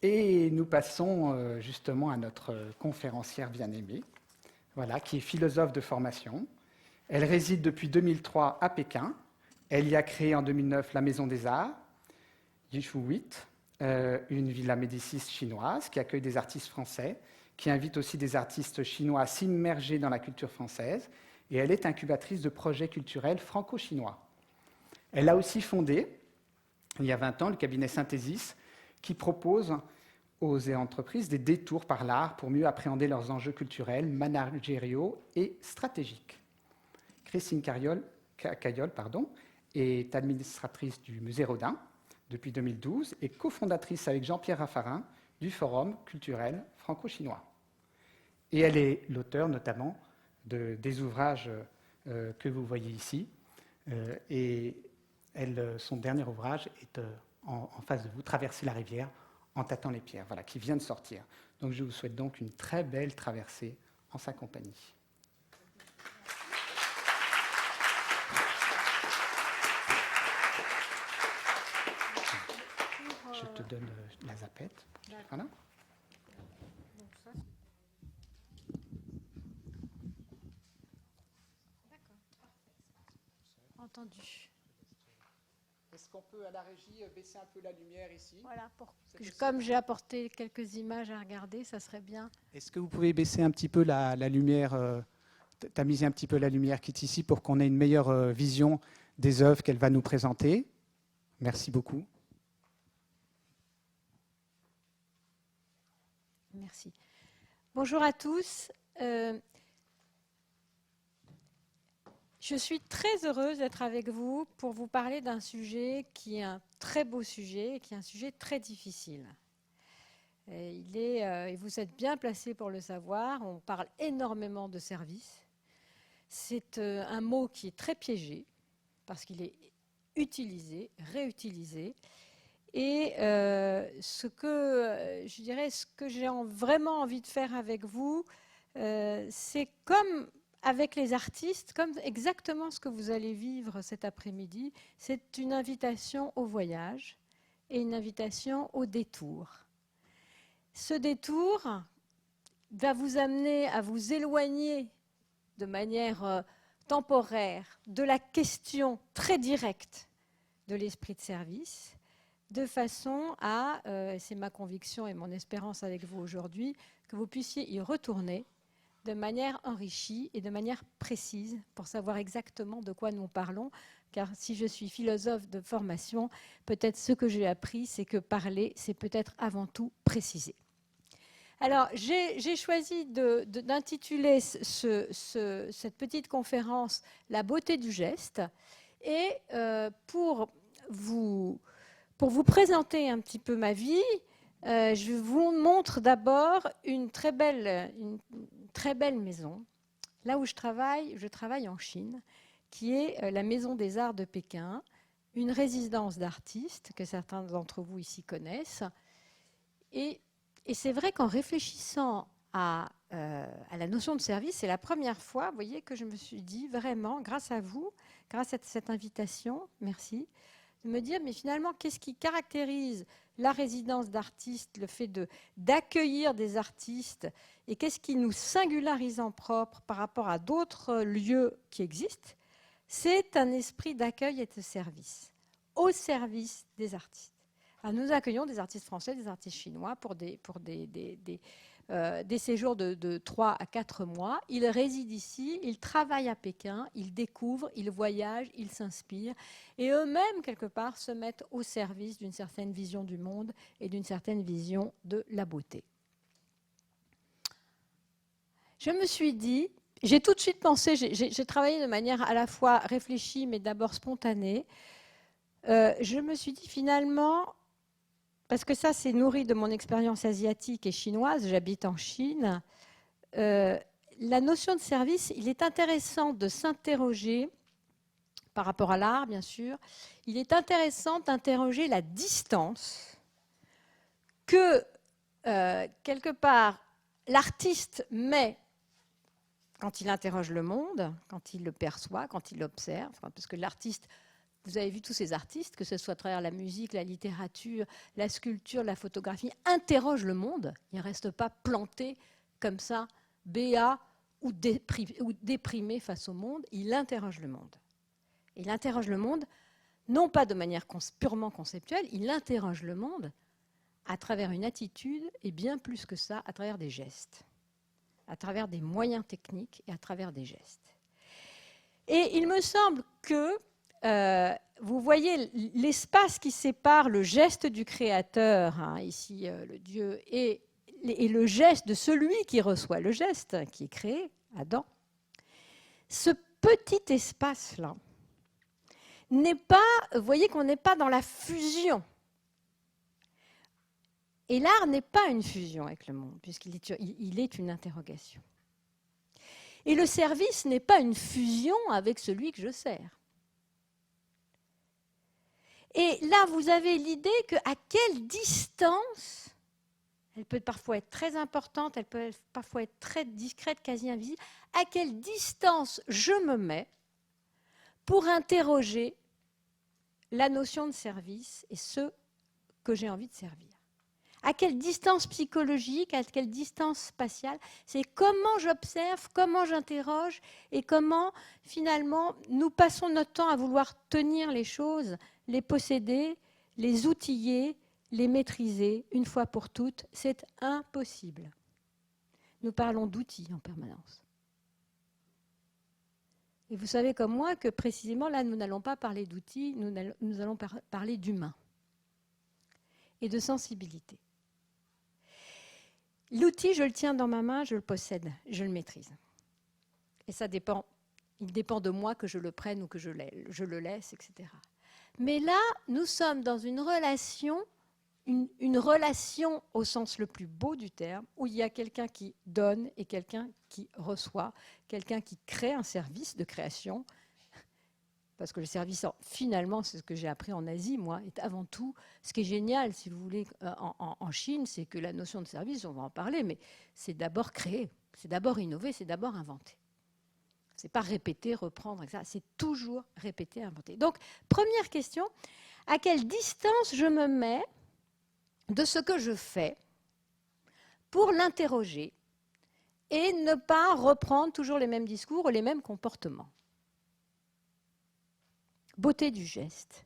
Et nous passons justement à notre conférencière bien-aimée, voilà, qui est philosophe de formation. Elle réside depuis 2003 à Pékin. Elle y a créé en 2009 la Maison des Arts, Yishu 8, une villa Médicis chinoise qui accueille des artistes français, qui invite aussi des artistes chinois à s'immerger dans la culture française. Et elle est incubatrice de projets culturels franco-chinois. Elle a aussi fondé, il y a 20 ans, le cabinet Synthesis, qui propose aux entreprises des détours par l'art pour mieux appréhender leurs enjeux culturels, managériaux et stratégiques. Christine Caillol est administratrice du Musée Rodin depuis 2012 et cofondatrice avec Jean-Pierre Raffarin du Forum culturel franco-chinois. Et elle est l'auteure notamment des ouvrages que vous voyez ici. Et son dernier ouvrage est en face de vous, Traverser la rivière en tâtant les pierres, voilà, qui vient de sortir. Donc je vous souhaite donc une très belle traversée en sa compagnie. Je te donne la zapette. Voilà. Entendu. Est-ce qu'on peut, à la régie, baisser un peu la lumière ici? Voilà, comme j'ai apporté quelques images à regarder, ça serait bien. Est-ce que vous pouvez baisser un petit peu la lumière, tamiser un petit peu la lumière qui est ici pour qu'on ait une meilleure vision des œuvres qu'elle va nous présenter? Merci beaucoup. Merci. Bonjour à tous. Je suis très heureuse d'être avec vous pour vous parler d'un sujet qui est un très beau sujet et qui est un sujet très difficile. Et vous êtes bien placés pour le savoir, on parle énormément de services. C'est un mot qui est très piégé parce qu'il est utilisé, réutilisé. Et ce que j'ai vraiment envie de faire avec vous, c'est comme avec les artistes, comme exactement ce que vous allez vivre cet après-midi, c'est une invitation au voyage et une invitation au détour. Ce détour va vous amener à vous éloigner de manière temporaire de la question très directe de l'esprit de service, de façon à, c'est ma conviction et mon espérance avec vous aujourd'hui, que vous puissiez y retourner de manière enrichie et de manière précise pour savoir exactement de quoi nous parlons. Car si je suis philosophe de formation, peut-être ce que j'ai appris, c'est que parler, c'est peut-être avant tout préciser. Alors, j'ai choisi d'intituler cette petite conférence « La beauté du geste » et pour vous présenter un petit peu ma vie, je vous montre d'abord une très belle maison. Là où je travaille en Chine, qui est la Maison des Arts de Pékin, une résidence d'artistes que certains d'entre vous ici connaissent. Et c'est vrai qu'en réfléchissant à la notion de service, c'est la première fois, vous voyez, que je me suis dit vraiment, grâce à vous, grâce à cette invitation, merci, de me dire, mais finalement, qu'est-ce qui caractérise la résidence d'artistes, le fait d'accueillir des artistes, et qu'est-ce qui nous singularise en propre par rapport à d'autres lieux qui existent? C'est un esprit d'accueil et de service, au service des artistes. Alors, nous accueillons des artistes français, des artistes chinois pour des séjours de 3 à 4 mois. Ils résident ici, ils travaillent à Pékin, ils découvrent, ils voyagent, ils s'inspirent et eux-mêmes, quelque part, se mettent au service d'une certaine vision du monde et d'une certaine vision de la beauté. Je me suis dit, j'ai tout de suite pensé, j'ai travaillé de manière à la fois réfléchie mais d'abord spontanée. Je me suis dit finalement, parce que ça c'est nourri de mon expérience asiatique et chinoise, j'habite en Chine, la notion de service, il est intéressant de s'interroger, par rapport à l'art bien sûr, il est intéressant d'interroger la distance que, quelque part, l'artiste met quand il interroge le monde, quand il le perçoit, quand il l'observe, parce que l'artiste Vous avez vu tous ces artistes, que ce soit à travers la musique, la littérature, la sculpture, la photographie, interrogent le monde. Ils ne restent pas plantés comme ça, béats ou déprimés face au monde. Ils interrogent le monde. Il interroge le monde, non pas de manière purement conceptuelle, il interroge le monde à travers une attitude, et bien plus que ça, à travers des gestes, à travers des moyens techniques et à travers des gestes. Et il me semble que vous voyez l'espace qui sépare le geste du créateur, hein, ici le Dieu, et le geste de celui qui reçoit le geste, qui est créé, Adam. Ce petit espace-là n'est pas, vous voyez qu'on n'est pas dans la fusion. Et l'art n'est pas une fusion avec le monde, puisqu'il est une interrogation. Et le service n'est pas une fusion avec celui que je sers. Et là, vous avez l'idée qu'à quelle distance, elle peut parfois être très importante, elle peut parfois être très discrète, quasi invisible, à quelle distance je me mets pour interroger la notion de service et ce que j'ai envie de servir. À quelle distance psychologique, à quelle distance spatiale, c'est comment j'observe, comment j'interroge et comment finalement nous passons notre temps à vouloir tenir les choses, les posséder, les outiller, les maîtriser une fois pour toutes. C'est impossible. Nous parlons d'outils en permanence. Et vous savez comme moi que précisément là, nous n'allons pas parler d'outils, nous allons parler d'humain et de sensibilité. L'outil, je le tiens dans ma main, je le possède, je le maîtrise. Et ça dépend, il dépend de moi que je le prenne ou que je le laisse, etc. Mais là, nous sommes dans une relation au sens le plus beau du terme, où il y a quelqu'un qui donne et quelqu'un qui reçoit, quelqu'un qui crée un service de création, parce que le service, finalement, c'est ce que j'ai appris en Asie, moi, est avant tout, ce qui est génial, si vous voulez, en Chine, c'est que la notion de service, on va en parler, mais c'est d'abord créer, c'est d'abord innover, c'est d'abord inventer. Ce n'est pas répéter, reprendre, etc. C'est toujours répéter, inventer. Donc, première question, à quelle distance je me mets de ce que je fais pour l'interroger et ne pas reprendre toujours les mêmes discours ou les mêmes comportements. Beauté du geste.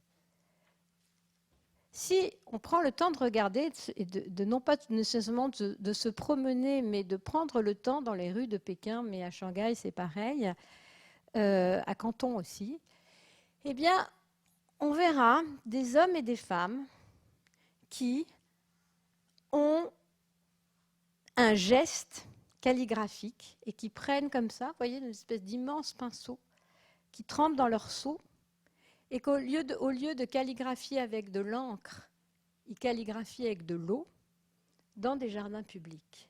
Si on prend le temps de regarder, et de non pas nécessairement de se promener, mais de prendre le temps dans les rues de Pékin, mais à Shanghai c'est pareil, à Canton aussi, eh bien, on verra des hommes et des femmes qui ont un geste calligraphique et qui prennent comme ça, vous voyez, une espèce d'immense pinceau, qui trempent dans leur seau, et qu'au lieu de calligraphier avec de l'encre, ils calligraphient avec de l'eau dans des jardins publics.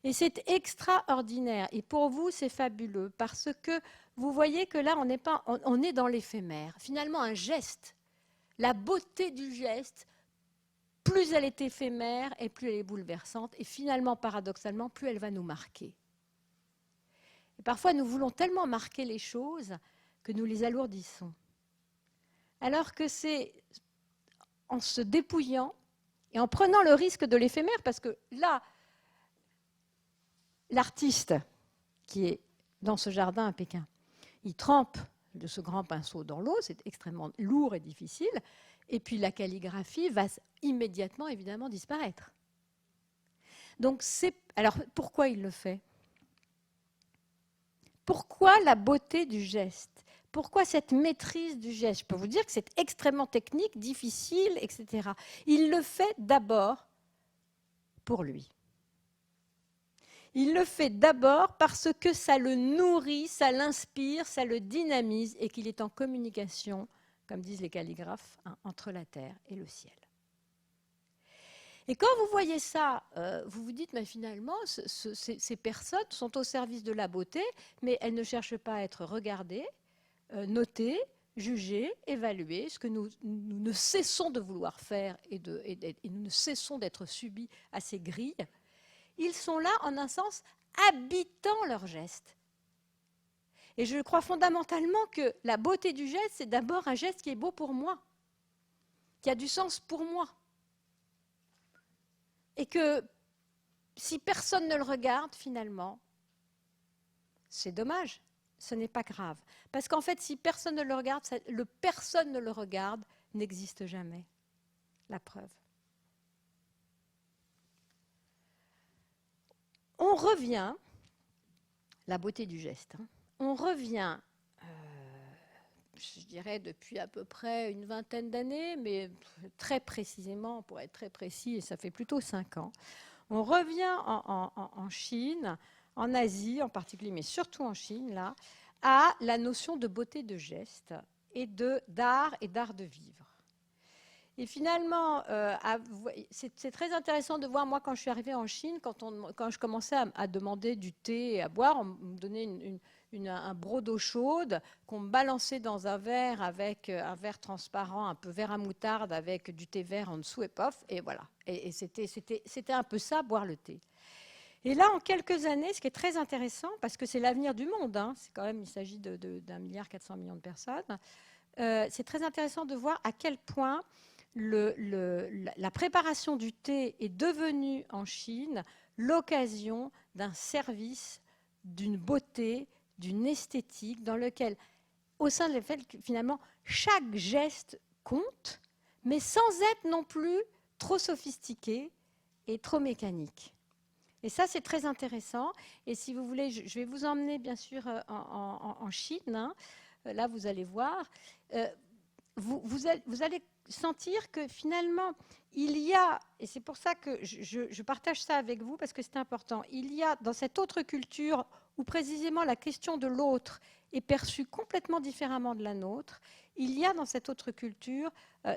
Et c'est extraordinaire. Et pour vous, c'est fabuleux, parce que vous voyez que là, on est dans l'éphémère. Finalement, un geste, la beauté du geste, plus elle est éphémère et plus elle est bouleversante. Et finalement, paradoxalement, plus elle va nous marquer. Et parfois, nous voulons tellement marquer les choses que nous les alourdissons. Alors que c'est en se dépouillant et en prenant le risque de l'éphémère, parce que là, l'artiste qui est dans ce jardin à Pékin, il trempe de ce grand pinceau dans l'eau, c'est extrêmement lourd et difficile, et puis la calligraphie va immédiatement, évidemment, disparaître. Donc, alors, pourquoi il le fait ? Pourquoi la beauté du geste ? Pourquoi cette maîtrise du geste ? Je peux vous dire que c'est extrêmement technique, difficile, etc. Il le fait d'abord pour lui. Il le fait d'abord parce que ça le nourrit, ça l'inspire, ça le dynamise et qu'il est en communication, comme disent les calligraphes, entre la terre et le ciel. Et quand vous voyez ça, vous vous dites, mais finalement, ces personnes sont au service de la beauté, mais elles ne cherchent pas à être regardées, notées, jugées, évaluées, ce que nous ne cessons de vouloir faire et nous ne cessons d'être subis à ces grilles. Ils sont là, en un sens, habitant leurs gestes. Et je crois fondamentalement que la beauté du geste, c'est d'abord un geste qui est beau pour moi, qui a du sens pour moi. Et que si personne ne le regarde, finalement, c'est dommage, ce n'est pas grave. Parce qu'en fait, si personne ne le regarde, le personne ne le regarde n'existe jamais. La preuve. On revient, la beauté du geste, hein, on revient, je dirais depuis à peu près une vingtaine d'années, mais très précisément, pour être très précis, et ça fait plutôt 5 ans, on revient en Chine, en Asie en particulier, mais surtout en Chine, là, à la notion de beauté de geste et d'art et d'art de vivre. Et finalement, c'est très intéressant de voir, moi, quand je suis arrivée en Chine, quand je commençais à demander du thé et à boire, on me donnait un broc d'eau chaude qu'on me balançait dans un verre avec un verre transparent, un peu vert à moutarde, avec du thé vert en dessous et pof, et voilà. Et c'était un peu ça, boire le thé. Et là, en quelques années, ce qui est très intéressant, parce que c'est l'avenir du monde, hein, c'est quand même, il s'agit d'1,4 milliard de personnes, c'est très intéressant de voir à quel point la préparation du thé est devenue en Chine l'occasion d'un service, d'une beauté, d'une esthétique dans lequel, au sein de lequel finalement chaque geste compte, mais sans être non plus trop sophistiqué et trop mécanique. Et ça, c'est très intéressant. Et si vous voulez, je vais vous emmener bien sûr en Chine. Hein. Là, vous allez voir. Vous allez sentir que finalement, il y a, et c'est pour ça que je partage ça avec vous, parce que c'est important, il y a dans cette autre culture où précisément la question de l'autre est perçue complètement différemment de la nôtre, il y a dans cette autre culture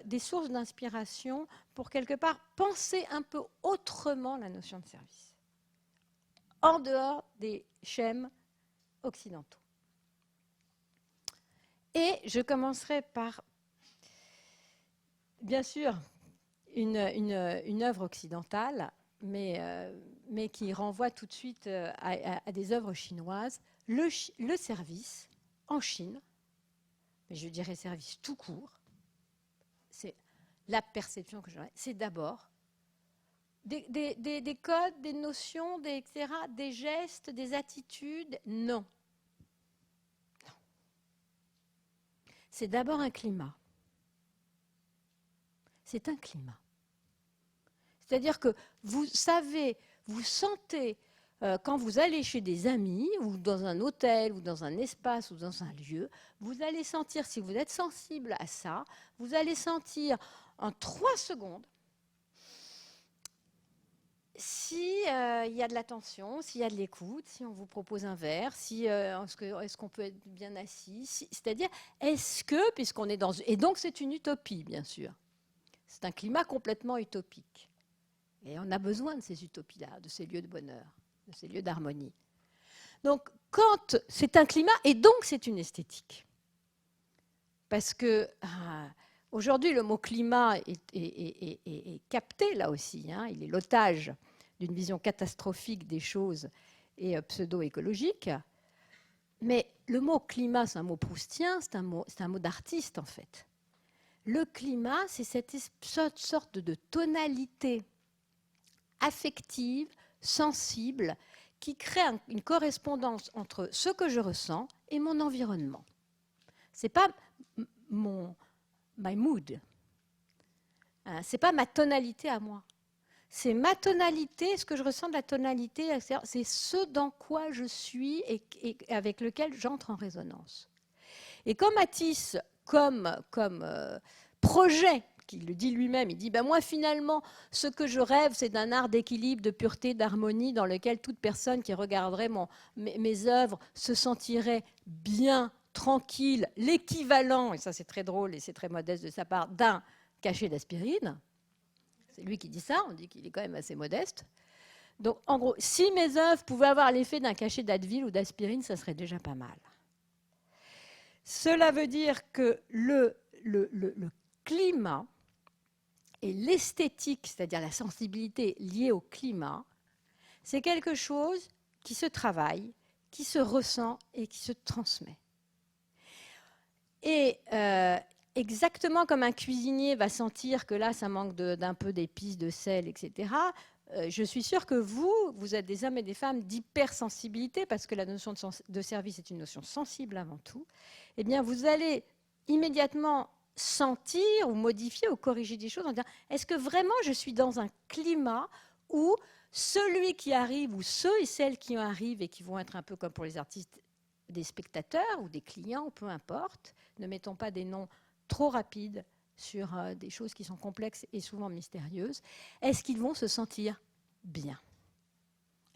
des sources d'inspiration pour quelque part penser un peu autrement la notion de service, en dehors des schèmes occidentaux. Et je commencerai par bien sûr, une œuvre occidentale, mais qui renvoie tout de suite à des œuvres chinoises. Le service en Chine, mais je dirais service tout court, c'est la perception que j'en ai, c'est d'abord des codes, des notions, etc., des gestes, des attitudes. Non. C'est d'abord un climat. C'est un climat. C'est-à-dire que vous savez, vous sentez, quand vous allez chez des amis, ou dans un hôtel, ou dans un espace, ou dans un lieu, vous allez sentir, si vous êtes sensible à ça, vous allez sentir en 3 secondes s'il y a de l'attention, s'il y a de l'écoute, si on vous propose un verre, est-ce qu'on peut être bien assis, c'est-à-dire, est-ce que, puisqu'on est dans... Et donc c'est une utopie, bien sûr. C'est un climat complètement utopique. Et on a besoin de ces utopies-là, de ces lieux de bonheur, de ces lieux d'harmonie. Donc, quand c'est un climat, et donc c'est une esthétique. Parce que aujourd'hui, le mot climat est capté là aussi. Hein, il est l'otage d'une vision catastrophique des choses et pseudo-écologique. Mais le mot climat, c'est un mot proustien, c'est un mot d'artiste en fait. Le climat, c'est cette sorte de tonalité affective, sensible, qui crée une correspondance entre ce que je ressens et mon environnement. Ce n'est pas my mood, ce n'est pas ma tonalité à moi. C'est ma tonalité, ce que je ressens de la tonalité, c'est ce dans quoi je suis et avec lequel j'entre en résonance. Et comme Matisse, comme projet, qu'il le dit lui-même, il dit moi finalement, ce que je rêve, c'est d'un art d'équilibre, de pureté, d'harmonie, dans lequel toute personne qui regarderait mes œuvres se sentirait bien, tranquille, l'équivalent, et ça c'est très drôle et c'est très modeste de sa part, d'un cachet d'aspirine. C'est lui qui dit ça, on dit qu'il est quand même assez modeste. Donc en gros, si mes œuvres pouvaient avoir l'effet d'un cachet d'Advil ou d'aspirine, ça serait déjà pas mal. Cela veut dire que le climat et l'esthétique, c'est-à-dire la sensibilité liée au climat, c'est quelque chose qui se travaille, qui se ressent et qui se transmet. Et exactement comme un cuisinier va sentir que là, ça manque d'un peu d'épices, de sel, etc., je suis sûre que vous êtes des hommes et des femmes d'hypersensibilité, parce que la notion de service est une notion sensible avant tout. Eh bien, vous allez immédiatement sentir ou modifier ou corriger des choses en disant, est-ce que vraiment je suis dans un climat où celui qui arrive ou ceux et celles qui arrivent et qui vont être un peu comme pour les artistes, des spectateurs ou des clients, peu importe, ne mettons pas des noms trop rapides sur des choses qui sont complexes et souvent mystérieuses, est-ce qu'ils vont se sentir bien?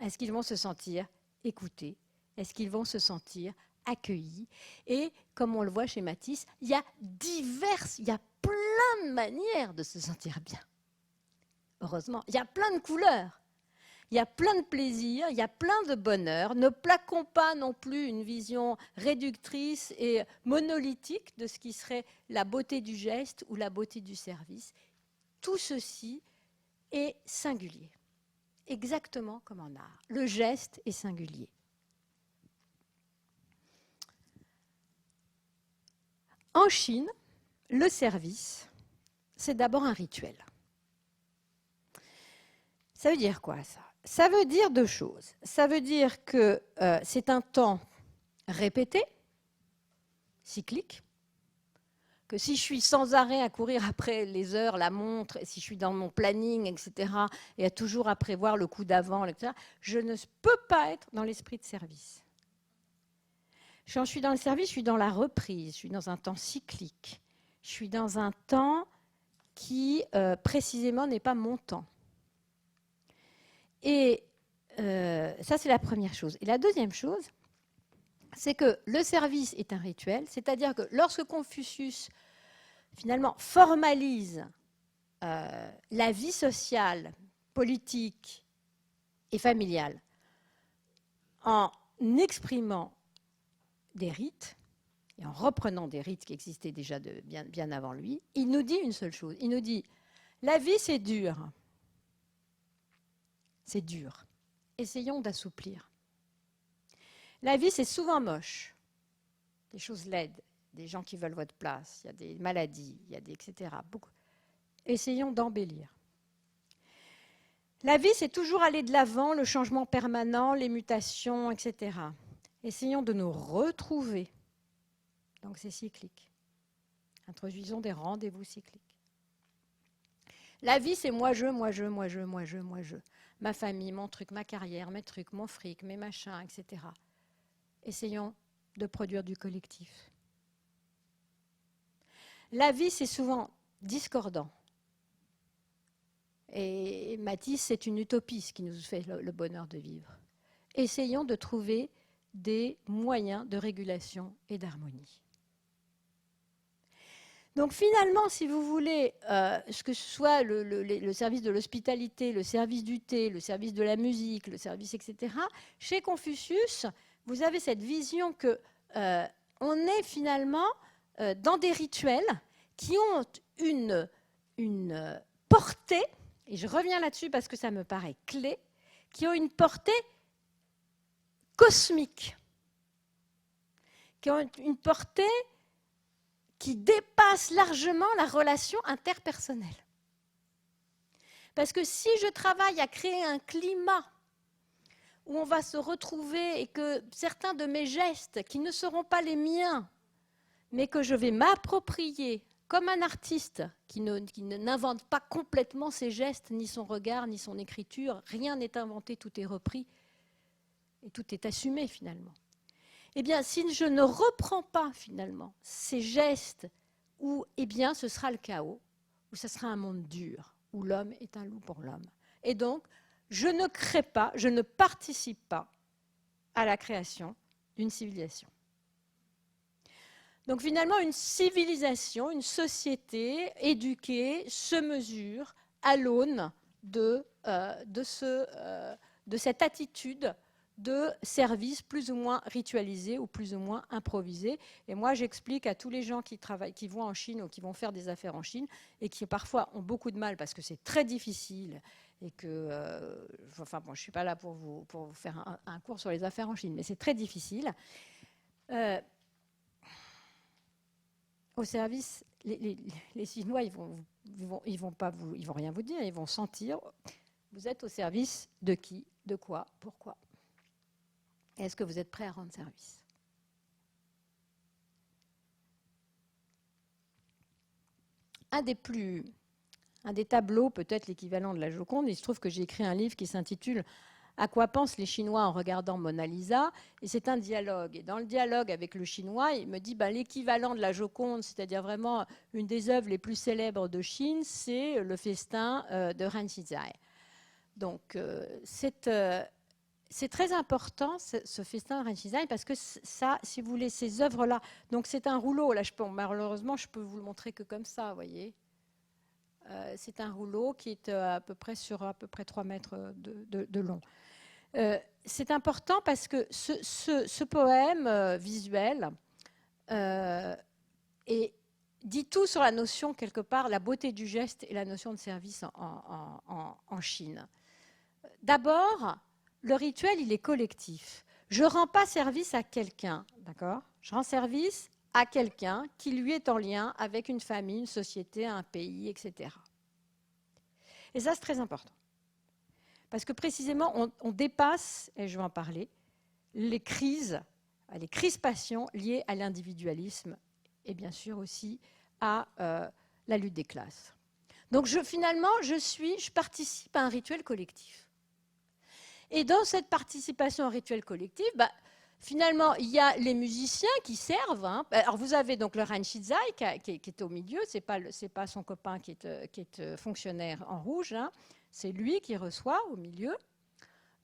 Est-ce qu'ils vont se sentir écoutés? Est-ce qu'ils vont se sentir accueillis? Et comme on le voit chez Matisse, il y a plein de manières de se sentir bien. Heureusement, il y a plein de couleurs. Il y a plein de plaisir, il y a plein de bonheur. Ne plaquons pas non plus une vision réductrice et monolithique de ce qui serait la beauté du geste ou la beauté du service. Tout ceci est singulier, exactement comme en art. Le geste est singulier. En Chine, le service, c'est d'abord un rituel. Ça veut dire quoi, ça? Ça veut dire deux choses. Ça veut dire que c'est un temps répété, cyclique, que si je suis sans arrêt à courir après les heures, la montre, et si je suis dans mon planning, etc., et à toujours à prévoir le coup d'avant, etc., je ne peux pas être dans l'esprit de service. Quand je suis dans le service, je suis dans la reprise, je suis dans un temps cyclique, je suis dans un temps qui, précisément, n'est pas mon temps. Et ça, c'est la première chose. Et la deuxième chose, c'est que le service est un rituel, c'est-à-dire que lorsque Confucius, finalement, formalise la vie sociale, politique et familiale en exprimant des rites, et en reprenant des rites qui existaient déjà bien avant lui, il nous dit une seule chose. Il nous dit, la vie, c'est dur. C'est dur. Essayons d'assouplir. La vie, c'est souvent moche. Des choses laides, des gens qui veulent votre place, il y a des maladies, il y a des etc. Beaucoup. Essayons d'embellir. La vie, c'est toujours aller de l'avant, le changement permanent, les mutations, etc. Essayons de nous retrouver. Donc c'est cyclique. Introduisons des rendez-vous cycliques. La vie, c'est moi, je. Ma famille, mon truc, ma carrière, mes trucs, mon fric, mes machins, etc. Essayons de produire du collectif. La vie, c'est souvent discordant. Et Matisse, c'est une utopie, ce qui nous fait le bonheur de vivre. Essayons de trouver des moyens de régulation et d'harmonie. Donc finalement, si vous voulez, que ce soit le service de l'hospitalité, le service du thé, le service de la musique, le service, etc., chez Confucius, vous avez cette vision qu'on est finalement dans des rituels qui ont une portée, et je reviens là-dessus parce que ça me paraît clé, qui ont une portée cosmique, qui ont une portée qui dépasse largement la relation interpersonnelle. Parce que si je travaille à créer un climat où on va se retrouver et que certains de mes gestes, qui ne seront pas les miens, mais que je vais m'approprier comme un artiste qui n'invente pas complètement ses gestes, ni son regard, ni son écriture, rien n'est inventé, tout est repris et tout est assumé finalement. Eh bien, si je ne reprends pas, finalement, ces gestes, où, eh bien, ce sera le chaos, où ce sera un monde dur, où l'homme est un loup pour l'homme. Et donc, je ne crée pas, je ne participe pas à la création d'une civilisation. Donc, finalement, une civilisation, une société éduquée se mesure à l'aune de cette attitude de services plus ou moins ritualisés ou plus ou moins improvisés. Et moi, j'explique à tous les gens qui vont en Chine ou qui vont faire des affaires en Chine et qui parfois ont beaucoup de mal parce que c'est très difficile et que, enfin bon, je ne suis pas là pour vous faire un cours sur les affaires en Chine, mais c'est très difficile. Au service, les Chinois, ils vont rien vous dire, ils vont sentir. Vous êtes au service de qui, de quoi, pourquoi? Est-ce que vous êtes prêt à rendre service? Un des tableaux, peut-être l'équivalent de la Joconde, il se trouve que j'ai écrit un livre qui s'intitule « À quoi pensent les Chinois en regardant Mona Lisa ?» et c'est un dialogue. Et dans le dialogue avec le Chinois, il me dit l'équivalent de la Joconde, c'est-à-dire vraiment une des œuvres les plus célèbres de Chine, c'est le festin de Ren Xizai. Donc, c'est très important, ce festin de Ren Xizai, parce que ça, si vous voulez, ces œuvres-là, donc c'est un rouleau, là, malheureusement, je peux vous le montrer que comme ça, vous voyez. C'est un rouleau qui est à peu près sur à peu près 3 mètres de long. C'est important parce que ce poème visuel dit tout sur la notion, quelque part, la beauté du geste et la notion de service en Chine. D'abord, le rituel, il est collectif. Je ne rends pas service à quelqu'un, d'accord? Je rends service à quelqu'un qui lui est en lien avec une famille, une société, un pays, etc. Et ça, c'est très important. Parce que précisément, on dépasse, et je vais en parler, les crispations liées à l'individualisme et bien sûr aussi à la lutte des classes. Donc finalement, je participe à un rituel collectif. Et dans cette participation au rituel collectif, finalement, il y a les musiciens qui servent. Hein. Alors vous avez donc le Ren Xizai qui est au milieu, c'est pas son copain qui est fonctionnaire en rouge, hein. C'est lui qui reçoit au milieu,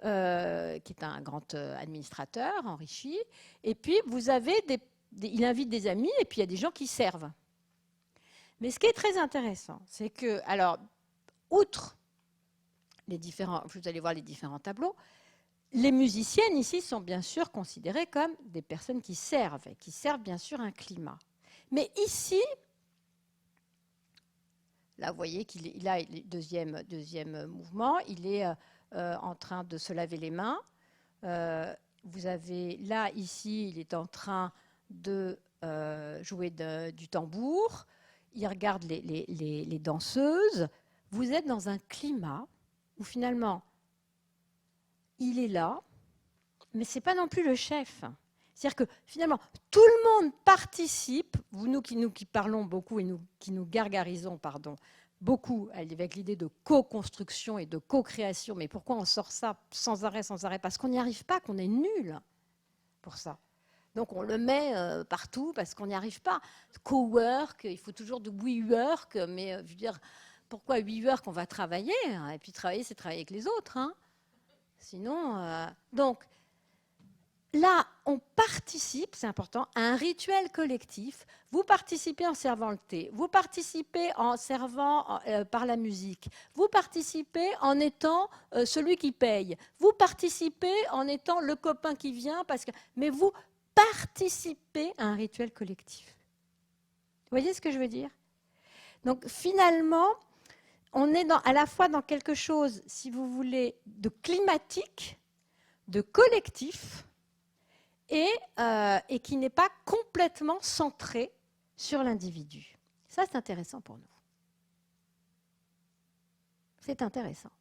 qui est un grand administrateur enrichi. Et puis vous avez il invite des amis et puis il y a des gens qui servent. Mais ce qui est très intéressant, c'est que, alors, outre vous allez voir les différents tableaux, les musiciennes ici sont bien sûr considérées comme des personnes qui servent bien sûr un climat. Mais ici, là vous voyez qu'il a le deuxième mouvement, il est en train de se laver les mains. Vous avez là, ici, il est en train de jouer du tambour, il regarde les danseuses. Vous êtes dans un climat où finalement, il est là, mais ce n'est pas non plus le chef. C'est-à-dire que finalement, tout le monde participe, nous qui parlons beaucoup et qui nous gargarisons, beaucoup avec l'idée de co-construction et de co-création. Mais pourquoi on sort ça sans arrêt? Parce qu'on n'y arrive pas, qu'on est nul pour ça. Donc on le met partout parce qu'on n'y arrive pas. Co-work, il faut toujours de we-work, mais je veux dire, pourquoi we-work? On va travailler, hein, et puis travailler, c'est travailler avec les autres. Hein. Sinon, donc là, on participe, c'est important, à un rituel collectif. Vous participez en servant le thé, vous participez en servant par la musique, vous participez en étant celui qui paye, vous participez en étant le copain qui vient, mais vous participez à un rituel collectif. Vous voyez ce que je veux dire? Donc finalement, on est à la fois dans quelque chose, si vous voulez, de climatique, de collectif, et qui n'est pas complètement centré sur l'individu. Ça, c'est intéressant pour nous. C'est intéressant.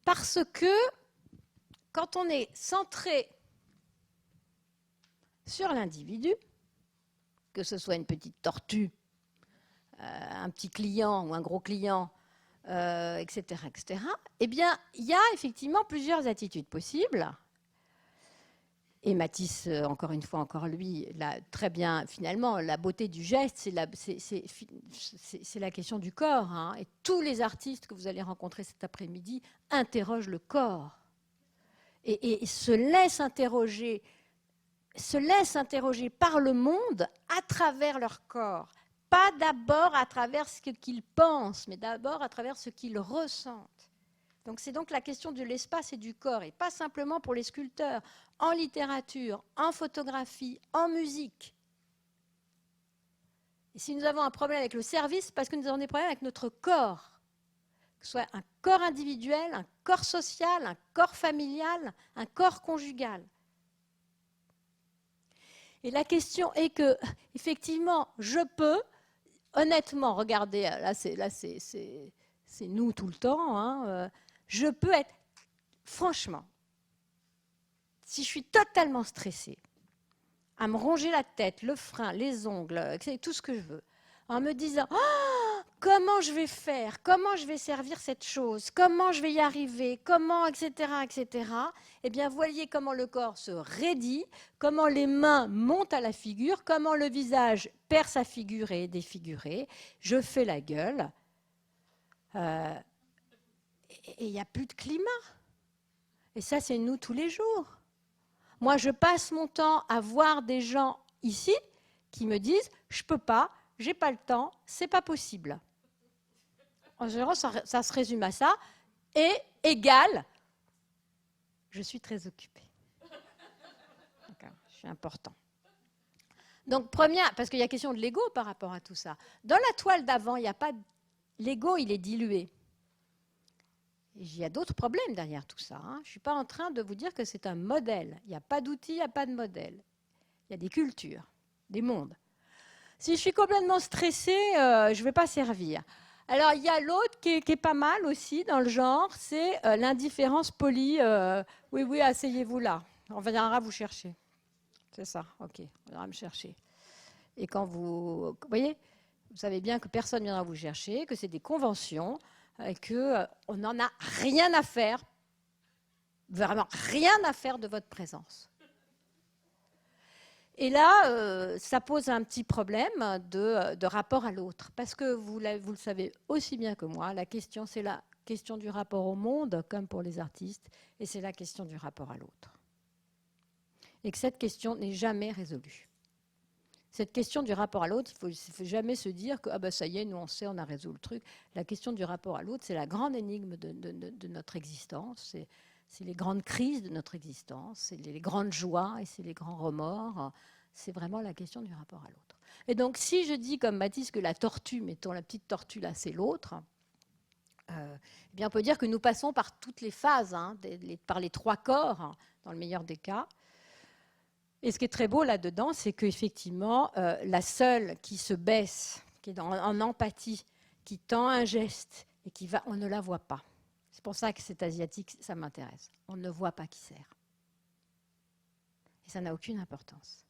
Parce que quand on est centré sur l'individu, que ce soit une petite tortue, un petit client ou un gros client, etc., eh bien, il y a effectivement plusieurs attitudes possibles. Et Matisse, encore une fois, encore lui, là, très bien, finalement, la beauté du geste, c'est la question du corps. Hein. Et tous les artistes que vous allez rencontrer cet après-midi interrogent le corps et se laissent interroger par le monde à travers leur corps. Pas d'abord à travers ce qu'ils pensent, mais d'abord à travers ce qu'ils ressentent. Donc c'est donc la question de l'espace et du corps, et pas simplement pour les sculpteurs, en littérature, en photographie, en musique. Et si nous avons un problème avec le service, c'est parce que nous avons des problèmes avec notre corps. Que ce soit un corps individuel, un corps social, un corps familial, un corps conjugal. Et la question est que, effectivement, je peux, honnêtement, regardez, là c'est nous tout le temps, hein, je peux être, franchement, si je suis totalement stressée, à me ronger la tête, le frein, les ongles, tout ce que je veux, en me disant oh, comment je vais faire, comment je vais servir cette chose, comment je vais y arriver, comment, etc., etc. Eh bien, voyez comment le corps se raidit, comment les mains montent à la figure, comment le visage perd sa figure et est défiguré. Je fais la gueule. Et il n'y a plus de climat. Et ça, c'est nous tous les jours. Moi, je passe mon temps à voir des gens ici qui me disent « je ne peux pas, je n'ai pas le temps, ce n'est pas possible ». En général, ça se résume à ça. Et égal, je suis très occupée. Je suis important. Donc, première, parce qu'il y a question de l'ego par rapport à tout ça. Dans la toile d'avant, il n'y a pas l'ego, il est dilué. Il y a d'autres problèmes derrière tout ça. Hein. Je ne suis pas en train de vous dire que c'est un modèle. Il n'y a pas d'outil, il n'y a pas de modèle. Il y a des cultures, des mondes. Si je suis complètement stressée, je ne vais pas servir. Alors, il y a l'autre qui est pas mal aussi dans le genre, c'est l'indifférence polie. Oui, oui, asseyez-vous là. On viendra vous chercher. C'est ça, ok, on viendra me chercher. Et quand vous voyez, vous savez bien que personne ne viendra vous chercher, que c'est des conventions, et qu'on n'en a rien à faire, vraiment rien à faire de votre présence. Et là, ça pose un petit problème de rapport à l'autre. Parce que vous le savez aussi bien que moi, la question, c'est la question du rapport au monde, comme pour les artistes, et c'est la question du rapport à l'autre. Et que cette question n'est jamais résolue. Cette question du rapport à l'autre, il ne faut jamais se dire que ah ben ça y est, nous on sait, on a résolu le truc. La question du rapport à l'autre, c'est la grande énigme de notre existence. C'est les grandes crises de notre existence, c'est les grandes joies et c'est les grands remords. C'est vraiment la question du rapport à l'autre. Et donc, si je dis comme Matisse que la tortue, mettons la petite tortue là, c'est l'autre, eh bien on peut dire que nous passons par toutes les phases, hein, par les trois corps, hein, dans le meilleur des cas. Et ce qui est très beau là-dedans, c'est qu'effectivement, la seule qui se baisse, qui est en empathie, qui tend un geste et qui va, on ne la voit pas. C'est pour ça que cet asiatique, ça m'intéresse. On ne voit pas qui sert. Et ça n'a aucune importance.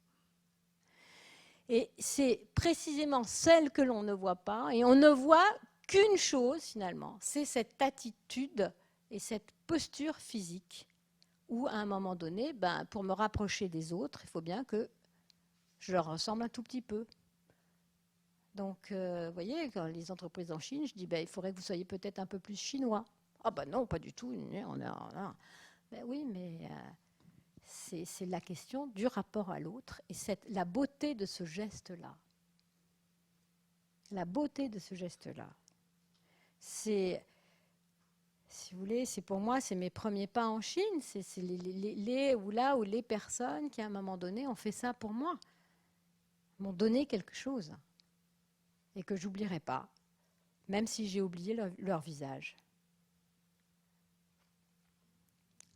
Et c'est précisément celle que l'on ne voit pas, et on ne voit qu'une chose finalement, c'est cette attitude et cette posture physique, où à un moment donné, pour me rapprocher des autres, il faut bien que je leur ressemble un tout petit peu. Donc, vous voyez, quand les entreprises en Chine, je dis, il faudrait que vous soyez peut-être un peu plus chinois. Ah non, pas du tout. Oui, mais c'est la question du rapport à l'autre et la beauté de ce geste-là. La beauté de ce geste-là. C'est, si vous voulez, pour moi, c'est mes premiers pas en Chine. C'est les personnes qui, à un moment donné, ont fait ça pour moi. M'ont donné quelque chose. Et que je n'oublierai pas, même si j'ai oublié leur visage.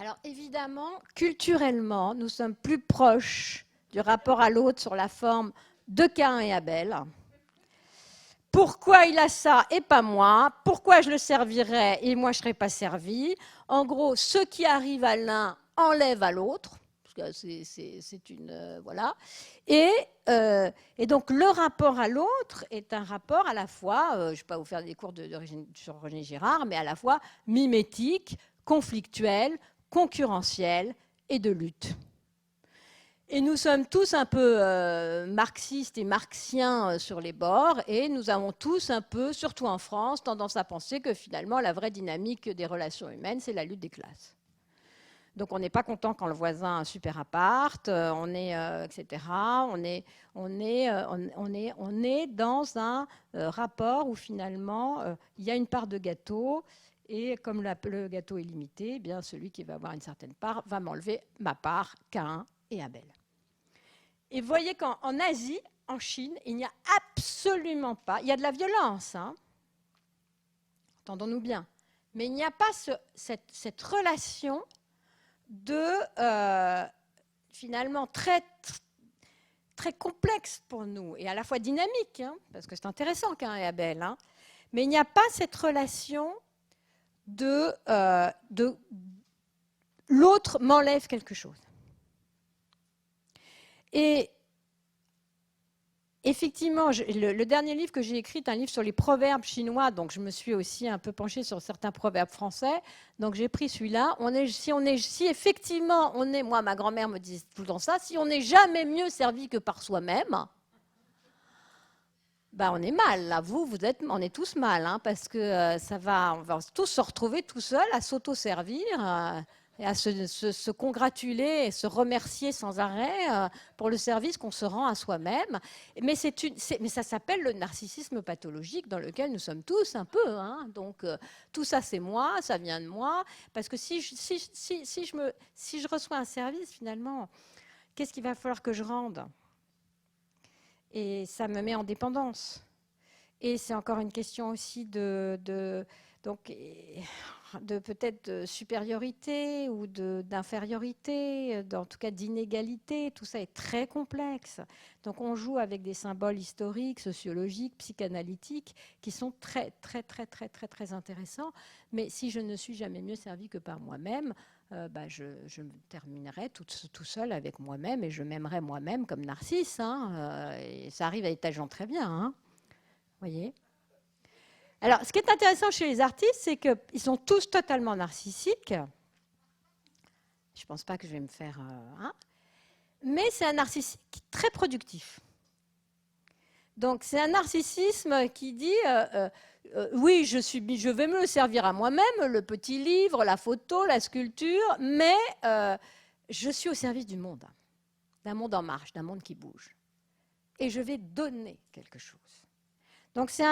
Alors évidemment, culturellement, nous sommes plus proches du rapport à l'autre sur la forme de Caïn et Abel. Pourquoi il a ça et pas moi? Pourquoi je le servirais et moi je ne serais pas servi? En gros, ce qui arrive à l'un enlève à l'autre. C'est une voilà. Et donc le rapport à l'autre est un rapport à la fois, je ne vais pas vous faire des cours sur René Girard, mais à la fois mimétique, conflictuel, concurrentiel et de lutte. Et nous sommes tous un peu marxistes et marxiens sur les bords, et nous avons tous un peu, surtout en France, tendance à penser que finalement la vraie dynamique des relations humaines, c'est la lutte des classes. Donc on n'est pas content quand le voisin a un super appart, etc. On est dans un rapport où finalement il y a une part de gâteau et comme le gâteau est limité, eh bien celui qui va avoir une certaine part va m'enlever ma part, Caïn et Abel. Et vous voyez qu'en Asie, en Chine, il n'y a absolument pas, il y a de la violence, hein, entendons-nous bien, mais il n'y a pas cette relation de, finalement, très complexe pour nous, et à la fois dynamique, hein, parce que c'est intéressant Caïn et Abel, hein, mais il n'y a pas cette relation de l'autre m'enlève quelque chose. Et effectivement, le dernier livre que j'ai écrit est un livre sur les proverbes chinois, donc je me suis aussi un peu penchée sur certains proverbes français. Donc j'ai pris celui-là. Si effectivement on est, moi ma grand-mère me disait tout le temps ça, si on n'est jamais mieux servi que par soi-même, bah on est mal. Là, on est tous mal, hein, parce que on va tous se retrouver tout seuls à s'auto-servir. Et à se congratuler et se remercier sans arrêt pour le service qu'on se rend à soi-même. Mais ça s'appelle le narcissisme pathologique dans lequel nous sommes tous un peu. Hein. Donc tout ça c'est moi, ça vient de moi. Parce que si je reçois un service finalement, qu'est-ce qu'il va falloir que je rende? Et ça me met en dépendance. Et c'est encore une question aussi donc, de peut-être de supériorité ou d'infériorité, en tout cas d'inégalité. Tout ça est très complexe. Donc on joue avec des symboles historiques, sociologiques, psychanalytiques qui sont très, très, très, très, très, très intéressants. Mais si je ne suis jamais mieux servie que par moi-même, je me terminerai tout seul avec moi-même et je m'aimerai moi-même comme Narcisse. Hein, et ça arrive à des tas de gens très bien. Hein, voyez ? Alors, ce qui est intéressant chez les artistes, c'est qu'ils sont tous totalement narcissiques. Je ne pense pas que je vais me faire... mais c'est un narcissisme très productif. Donc, c'est un narcissisme qui dit oui, je vais me le servir à moi-même, le petit livre, la photo, la sculpture, mais je suis au service du monde, d'un monde en marche, d'un monde qui bouge. Et je vais donner quelque chose. Donc, c'est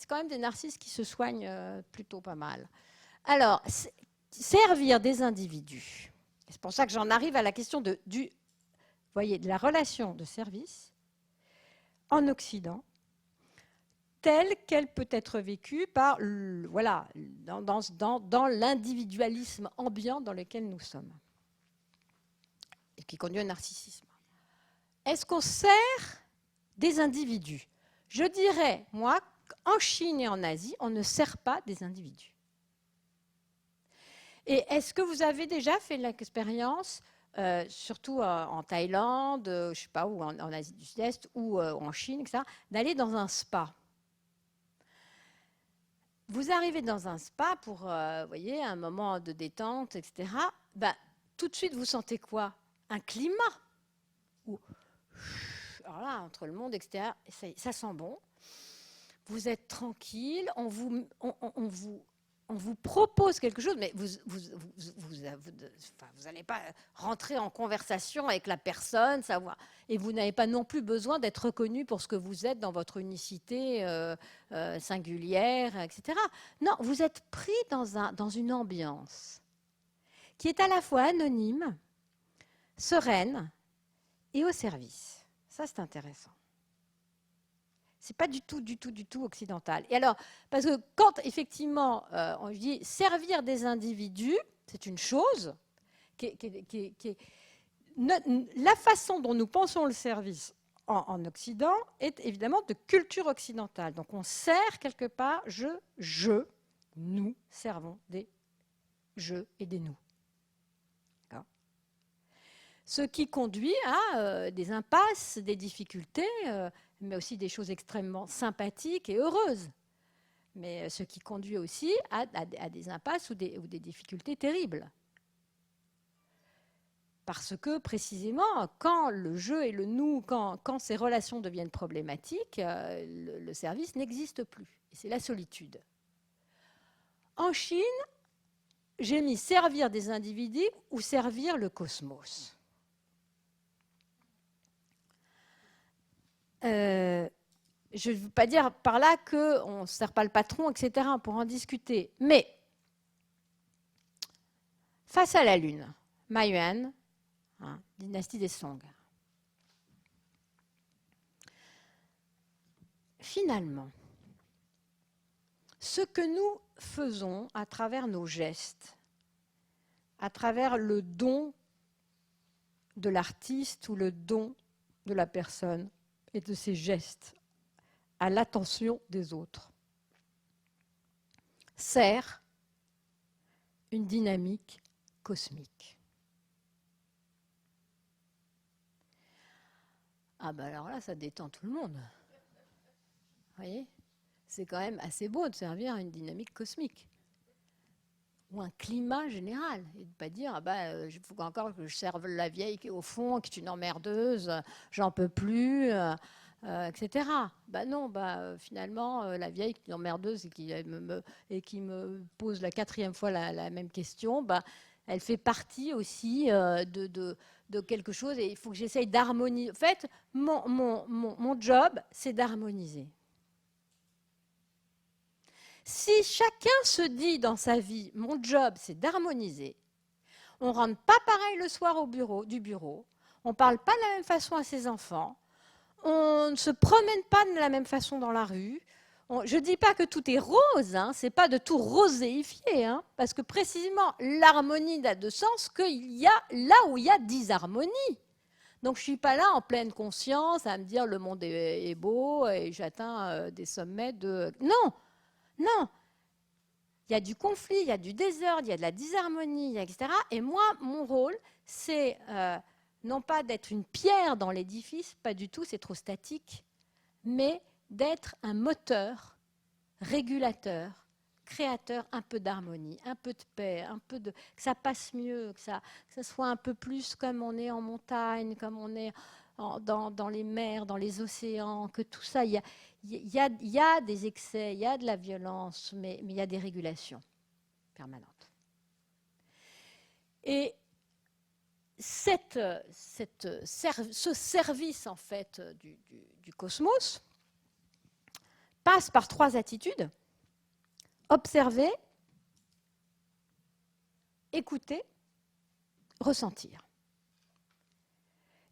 quand même des narcisses qui se soignent plutôt pas mal. Alors, servir des individus. C'est pour ça que j'en arrive à la question de la relation de service en Occident, telle qu'elle peut être vécue par, dans l'individualisme ambiant dans lequel nous sommes, et qui conduit au narcissisme. Est-ce qu'on sert des individus ? Je dirais, moi, qu'en Chine et en Asie, on ne sert pas des individus. Et est-ce que vous avez déjà fait l'expérience, surtout en Thaïlande, je ne sais pas, ou en Asie du Sud-Est, ou en Chine, etc., d'aller dans un spa ? Vous arrivez dans un spa pour, voyez, un moment de détente, etc. Tout de suite, vous sentez quoi ? Un climat où, alors là, entre le monde extérieur, ça sent bon. Vous êtes tranquille, on vous propose quelque chose, mais vous n'allez pas rentrer en conversation avec la personne, savoir, et vous n'avez pas non plus besoin d'être reconnu pour ce que vous êtes dans votre unicité singulière, etc. Non, vous êtes pris dans une ambiance qui est à la fois anonyme, sereine et au service. Ça, c'est intéressant. Ce n'est pas du tout occidental. Et alors, parce que quand effectivement on dit servir des individus, c'est une chose la façon dont nous pensons le service en Occident est évidemment de culture occidentale. Donc on sert quelque part, nous servons des je et des nous. Ce qui conduit à des impasses, des difficultés, mais aussi des choses extrêmement sympathiques et heureuses. Mais ce qui conduit aussi à des impasses ou des difficultés terribles. Parce que, précisément, quand le je et le nous, quand ces relations deviennent problématiques, le service n'existe plus. Et c'est la solitude. En Chine, j'ai mis servir des individus ou servir le cosmos. Je ne veux pas dire par là qu'on ne sert pas le patron, etc., pour en discuter. Mais, face à la Lune, Ma Yuan, dynastie des Song, finalement, ce que nous faisons à travers nos gestes, à travers le don de l'artiste ou le don de la personne et de ses gestes à l'attention des autres, sert une dynamique cosmique. Ah ben alors là, ça détend tout le monde. Vous voyez ? C'est quand même assez beau de servir une dynamique cosmique. Ou un climat général. Et de ne pas dire, il faut encore que je serve la vieille qui est au fond, qui est une emmerdeuse, j'en peux plus, etc. Non, finalement, la vieille qui est une emmerdeuse et qui me pose la 4e fois la même question, elle fait partie aussi de quelque chose et il faut que j'essaye d'harmoniser. En fait, mon job, c'est d'harmoniser. Si chacun se dit dans sa vie, mon job, c'est d'harmoniser, on ne rentre pas pareil le soir du bureau, on ne parle pas de la même façon à ses enfants, on ne se promène pas de la même façon dans la rue. Je ne dis pas que tout est rose, ce n'est pas de tout roséifier, parce que précisément, l'harmonie n'a de sens qu'il y a là où il y a disharmonie. Donc je ne suis pas là en pleine conscience à me dire le monde est beau et j'atteins des sommets de... Non, il y a du conflit, il y a du désordre, il y a de la disharmonie, etc. Et moi, mon rôle, c'est non pas d'être une pierre dans l'édifice, pas du tout, c'est trop statique, mais d'être un moteur, régulateur, créateur, un peu d'harmonie, un peu de paix, que ça passe mieux, que ça soit un peu plus comme on est en montagne, comme on est dans les mers, dans les océans, que tout ça, il y a des excès, il y a de la violence, mais il y a des régulations permanentes. Et ce service, en fait, du cosmos passe par 3 attitudes. Observer, écouter, ressentir.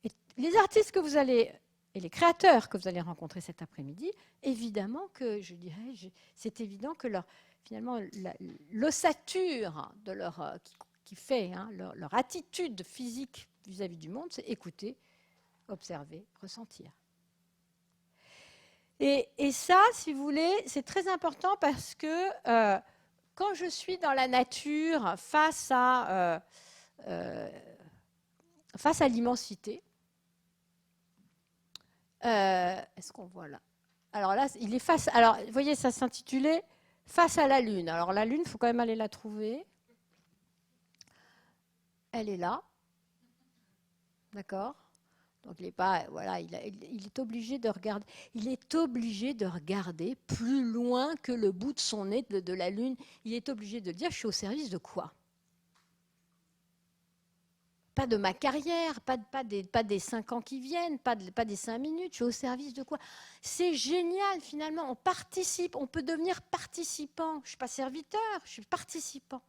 Et les artistes que vous allez, et les créateurs que vous allez rencontrer cet après-midi, évidemment que, je dirais, c'est évident que finalement, l'ossature de qui fait leur attitude physique vis-à-vis du monde, c'est écouter, observer, ressentir. Et ça, si vous voulez, c'est très important parce que quand je suis dans la nature face à l'immensité, est-ce qu'on voit là ? Alors là, il est face. Alors, vous voyez, ça s'intitulait Face à la Lune. Alors la Lune, il faut quand même aller la trouver. Elle est là, d'accord ? Donc il est obligé de regarder. Il est obligé de regarder plus loin que le bout de son nez de la Lune. Il est obligé de dire, je suis au service de quoi ? Pas de ma carrière, pas des 5 ans qui viennent, pas des 5 minutes. Je suis au service de quoi ? C'est génial finalement. On participe. On peut devenir participant. Je ne suis pas serviteur, je suis participant.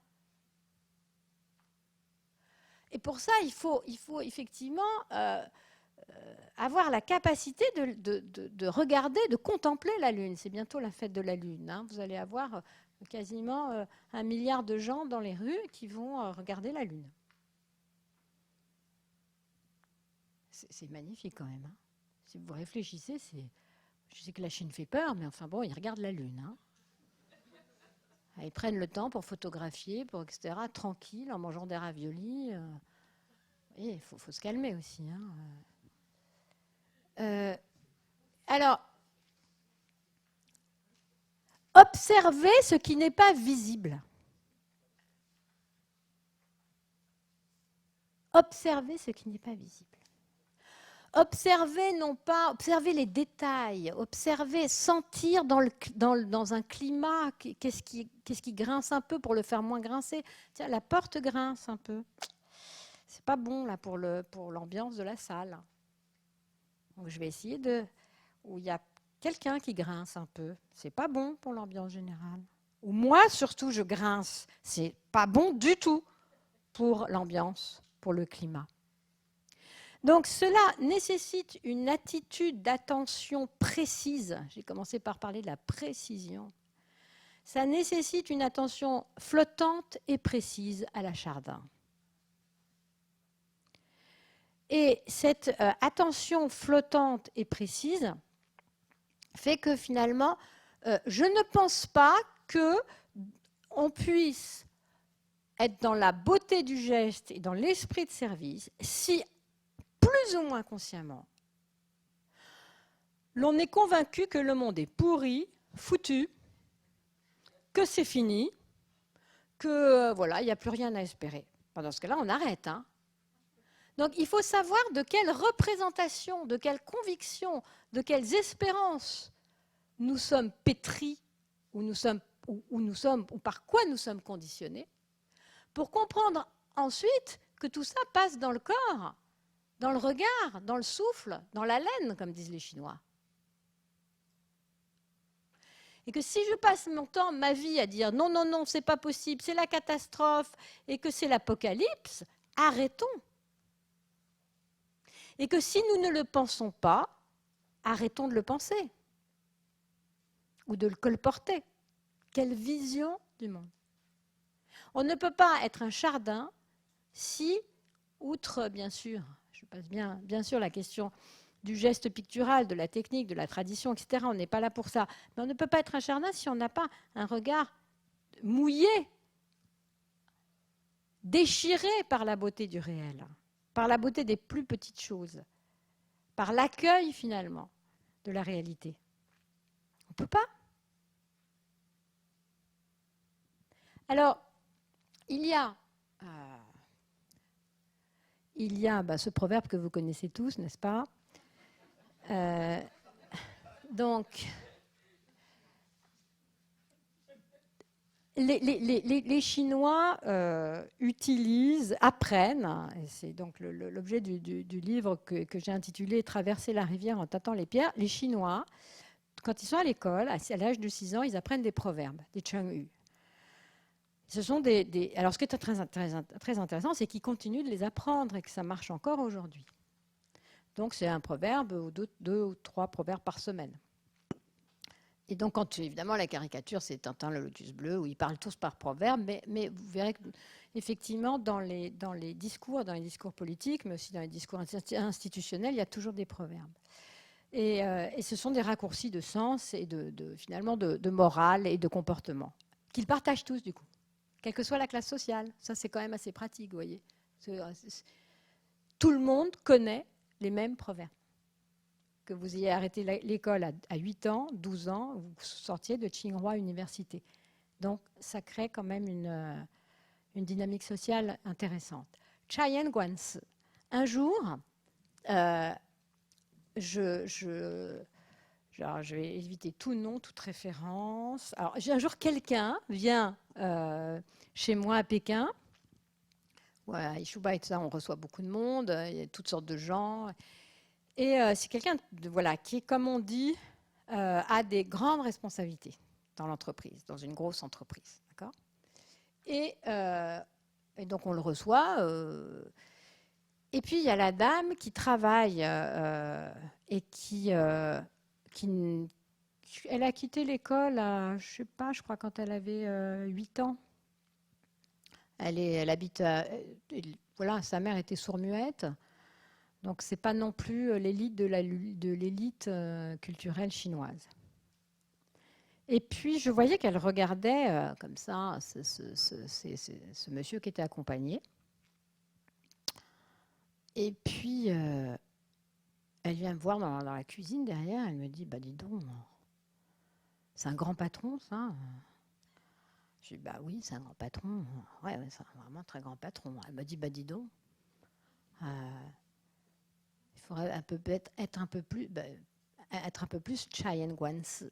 Et pour ça, il faut effectivement avoir la capacité de regarder, de contempler la Lune. C'est bientôt la fête de la Lune. Vous allez avoir quasiment 1 milliard de gens dans les rues qui vont regarder la Lune. C'est magnifique quand même. Si vous réfléchissez, je sais que la Chine fait peur, mais enfin bon, ils regardent la Lune. Ils prennent le temps pour photographier, etc., tranquille, en mangeant des raviolis. Il faut se calmer aussi. Alors, observez ce qui n'est pas visible. Observez ce qui n'est pas visible. Observez les détails, observez, sentir dans un climat, qu'est-ce qui grince un peu pour le faire moins grincer. Tiens, la porte grince un peu. C'est pas bon là pour l'ambiance de la salle. Donc je vais essayer où il y a quelqu'un qui grince un peu. C'est pas bon pour l'ambiance générale. Ou moi surtout je grince. C'est pas bon du tout pour l'ambiance, pour le climat. Donc cela nécessite une attitude d'attention précise. J'ai commencé par parler de la précision. Ça nécessite une attention flottante et précise à la Chardin. Et cette attention flottante et précise fait que finalement, je ne pense pas qu'on puisse être dans la beauté du geste et dans l'esprit de service si, plus ou moins consciemment, l'on est convaincu que le monde est pourri, foutu, que c'est fini, que voilà, il n'y a plus rien à espérer. Dans ce cas-là, on arrête. Hein. Donc il faut savoir de quelle représentation, de quelle conviction, de quelles espérances nous sommes pétris, ou par quoi nous sommes conditionnés, pour comprendre ensuite que tout ça passe dans le corps, dans le regard, dans le souffle, dans la laine, comme disent les Chinois. Et que si je passe mon temps, ma vie, à dire non, non, non, c'est pas possible, c'est la catastrophe, et que c'est l'apocalypse, arrêtons. Et que si nous ne le pensons pas, arrêtons de le penser ou de le colporter. Quelle vision du monde. On ne peut pas être un Chardin si, outre bien sûr, je passe bien sûr la question du geste pictural, de la technique, de la tradition, etc., on n'est pas là pour ça. Mais on ne peut pas être un Chardin si on n'a pas un regard mouillé, déchiré par la beauté du réel, par la beauté des plus petites choses, par l'accueil finalement de la réalité. On ne peut pas. Alors, il y a ce proverbe que vous connaissez tous, n'est-ce pas ? Donc, les Chinois apprennent, et c'est donc l'objet du livre que j'ai intitulé « Traverser la rivière en tâtant les pierres », les Chinois, quand ils sont à l'école, à l'âge de 6 ans, ils apprennent des proverbes, des chengyu. Ce sont alors ce qui est très intéressant, c'est qu'ils continuent de les apprendre et que ça marche encore aujourd'hui. Donc c'est un proverbe ou 2 ou 3 proverbes par semaine. Et donc, évidemment, la caricature, c'est Tintin le lotus bleu, où ils parlent tous par proverbe, mais vous verrez qu'effectivement, dans les discours politiques, mais aussi dans les discours institutionnels, il y a toujours des proverbes. Et ce sont des raccourcis de sens et finalement de morale et de comportement, qu'ils partagent tous, du coup, quelle que soit la classe sociale. Ça, c'est quand même assez pratique, vous voyez. Tout le monde connaît les mêmes proverbes. Que vous ayez arrêté l'école à 8 ans, 12 ans, vous sortiez de Tsinghua Université. Donc, ça crée quand même une dynamique sociale intéressante. Chayan Guansi. Un jour, je vais éviter tout nom, toute référence. Alors, un jour, quelqu'un vient chez moi à Pékin. Ouais, à Ishuba et tout ça, on reçoit beaucoup de monde, il y a toutes sortes de gens. Et c'est quelqu'un qui, comme on dit, a des grandes responsabilités dans l'entreprise, dans une grosse entreprise. D'accord ? Et donc on le reçoit. Et puis il y a la dame qui travaille et qui elle a quitté l'école à, je crois quand elle avait 8 ans. Elle habite sa mère était sourd-muette. Donc, ce n'est pas non plus l'élite de l'élite culturelle chinoise. Et puis, je voyais qu'elle regardait comme ça ce monsieur qui était accompagné. Et puis, elle vient me voir dans la cuisine derrière. Elle me dit, dis donc, c'est un grand patron, ça. Je dis, oui, c'est un grand patron. Ouais, c'est vraiment un très grand patron. Elle me dit, dis donc. Il faudrait être un peu plus Chayan Guansi.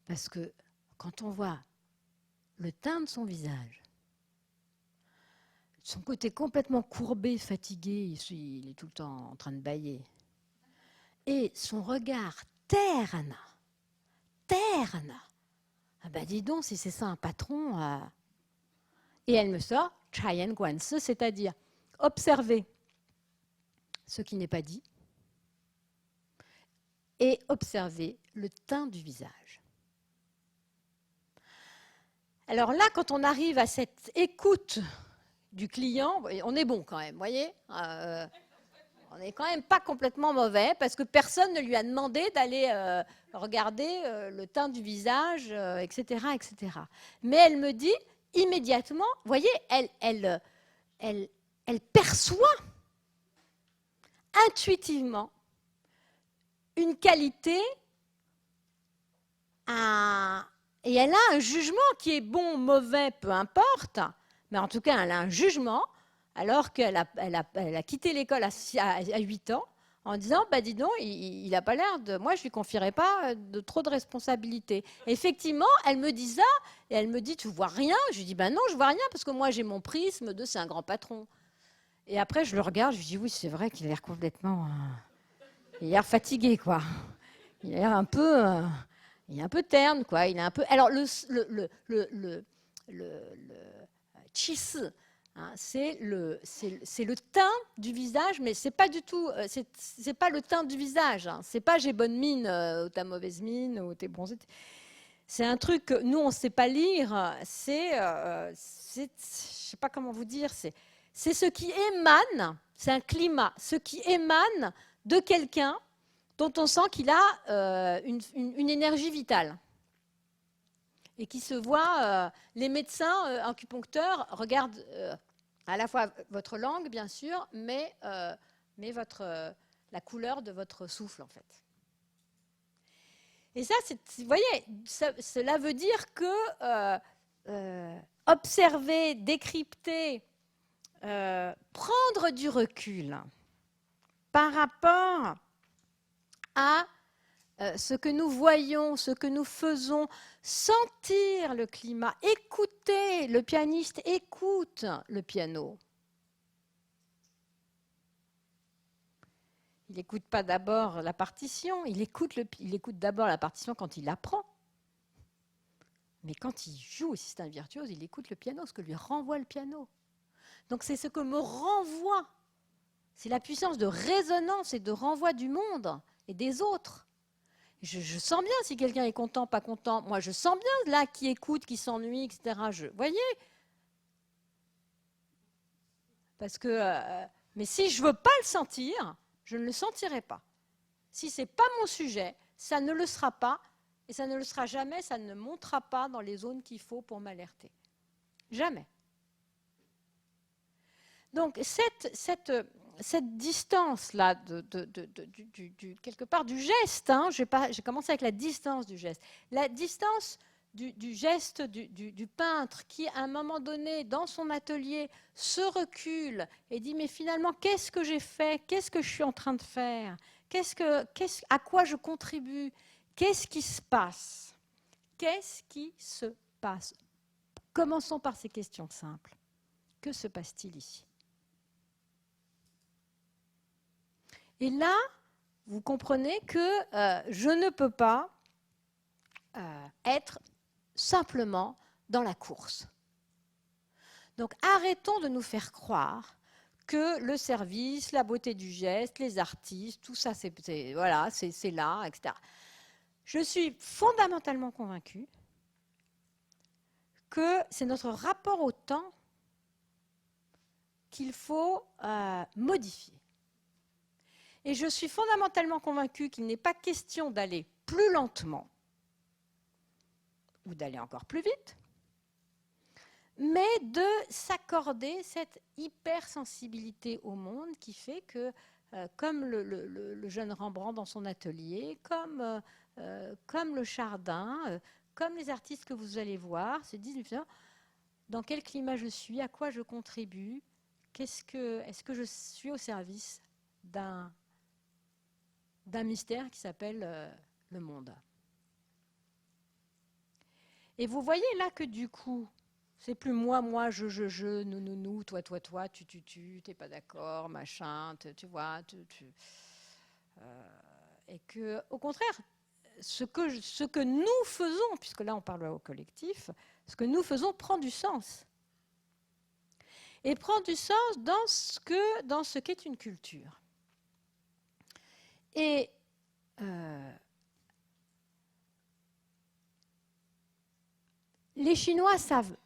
Parce que quand on voit le teint de son visage, son côté complètement courbé, fatigué, il est tout le temps en train de bâiller, et son regard terne, dis donc, si c'est ça un patron. Et elle me sort Chayan Guansi, c'est-à-dire observer ce qui n'est pas dit, et observer le teint du visage. Alors là, quand on arrive à cette écoute du client, on est bon quand même, vous voyez, on n'est quand même pas complètement mauvais, parce que personne ne lui a demandé d'aller regarder le teint du visage, etc., etc. Mais elle me dit immédiatement, vous voyez, elle perçoit intuitivement une qualité et elle a un jugement qui est bon, mauvais, peu importe, mais en tout cas, elle a un jugement, alors qu'elle a quitté l'école à 8 ans, en disant, bah dis donc, il n'a pas l'air de... Moi, je ne lui confierais pas de trop de responsabilités. Effectivement, elle me dit ça, et elle me dit, tu ne vois rien? Je lui dis, ben non, je ne vois rien, parce que moi, j'ai mon prisme de c'est un grand patron. Et après, je le regarde, je lui dis, oui, c'est vrai qu'il a l'air complètement... il a l'air fatigué, quoi. Il a l'air un peu... il est un peu terne, quoi. Il est un peu... Alors, le qi-si, hein, c'est le teint du visage, mais c'est pas du tout... c'est pas le teint du visage. Hein. C'est pas j'ai bonne mine, ou t'as mauvaise mine, ou t'es bronzé. C'est un truc que nous, on ne sait pas lire. Je ne sais pas comment vous dire. C'est ce qui émane, c'est un climat, ce qui émane de quelqu'un dont on sent qu'il a une énergie vitale. Et qui se voit, les médecins acupuncteurs regardent à la fois votre langue, bien sûr, mais la couleur de votre souffle, en fait. Et ça, vous voyez, cela veut dire que observer, décrypter, prendre du recul par rapport à ce que nous voyons, ce que nous faisons, sentir le climat, écouter, le pianiste écoute le piano. Il n'écoute pas d'abord la partition, il écoute d'abord la partition quand il apprend. Mais quand il joue, si c'est un virtuose, il écoute le piano, ce que lui renvoie le piano. Donc c'est ce que me renvoie. C'est la puissance de résonance et de renvoi du monde et des autres. Je sens bien si quelqu'un est content, pas content. Moi, je sens bien là qui écoute, qui s'ennuie, etc. Vous voyez? Parce que, mais si je ne veux pas le sentir, je ne le sentirai pas. Si ce n'est pas mon sujet, ça ne le sera pas, et ça ne le sera jamais, ça ne montera pas dans les zones qu'il faut pour m'alerter. Jamais. Donc, cette distance-là, quelque part du geste, hein, j'ai commencé avec la distance du geste. La distance du geste du peintre qui, à un moment donné, dans son atelier, se recule et dit « mais finalement, qu'est-ce que j'ai fait? Qu'est-ce que je suis en train de faire? À quoi je contribue? Qu'est-ce qui se passe? Qu'est-ce qui se passe ?» Commençons par ces questions simples. Que se passe-t-il ici? Et là, vous comprenez que je ne peux pas être simplement dans la course. Donc arrêtons de nous faire croire que le service, la beauté du geste, les artistes, tout ça, c'est là, etc. Je suis fondamentalement convaincue que c'est notre rapport au temps qu'il faut modifier. Et je suis fondamentalement convaincue qu'il n'est pas question d'aller plus lentement ou d'aller encore plus vite, mais de s'accorder cette hypersensibilité au monde qui fait que, comme le jeune Rembrandt dans son atelier, comme le Chardin, comme les artistes que vous allez voir, se disent dans quel climat je suis, à quoi je contribue, est-ce que je suis au service d'un mystère qui s'appelle le monde. Et vous voyez là que du coup, c'est plus moi, je, nous, toi, tu, t'es pas d'accord, machin, tu vois, et que, au contraire, ce que nous faisons, puisque là on parle au collectif, ce que nous faisons prend du sens. Et prend du sens dans ce qu'est une culture. Et les Chinois savent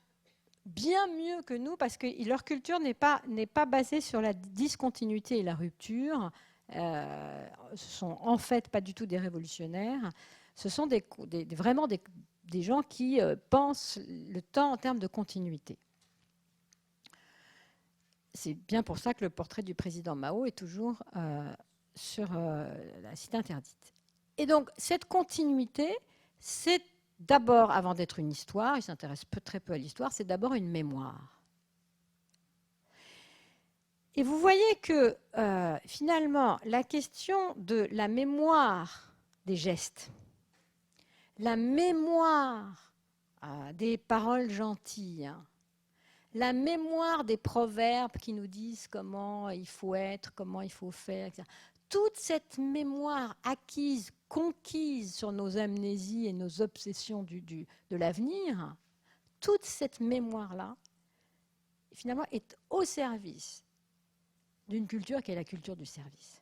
bien mieux que nous, parce que leur culture n'est pas basée sur la discontinuité et la rupture. Ce sont en fait pas du tout des révolutionnaires. Ce sont vraiment des gens qui pensent le temps en termes de continuité. C'est bien pour ça que le portrait du président Mao est toujours sur la cité interdite. Et donc, cette continuité, c'est d'abord, avant d'être une histoire, il s'intéresse très peu à l'histoire, c'est d'abord une mémoire. Et vous voyez que finalement, la question de la mémoire des gestes, la mémoire des paroles gentilles, la mémoire des proverbes qui nous disent comment il faut être, comment il faut faire, etc. Toute cette mémoire acquise, conquise sur nos amnésies et nos obsessions de l'avenir, toute cette mémoire-là, finalement, est au service d'une culture qui est la culture du service.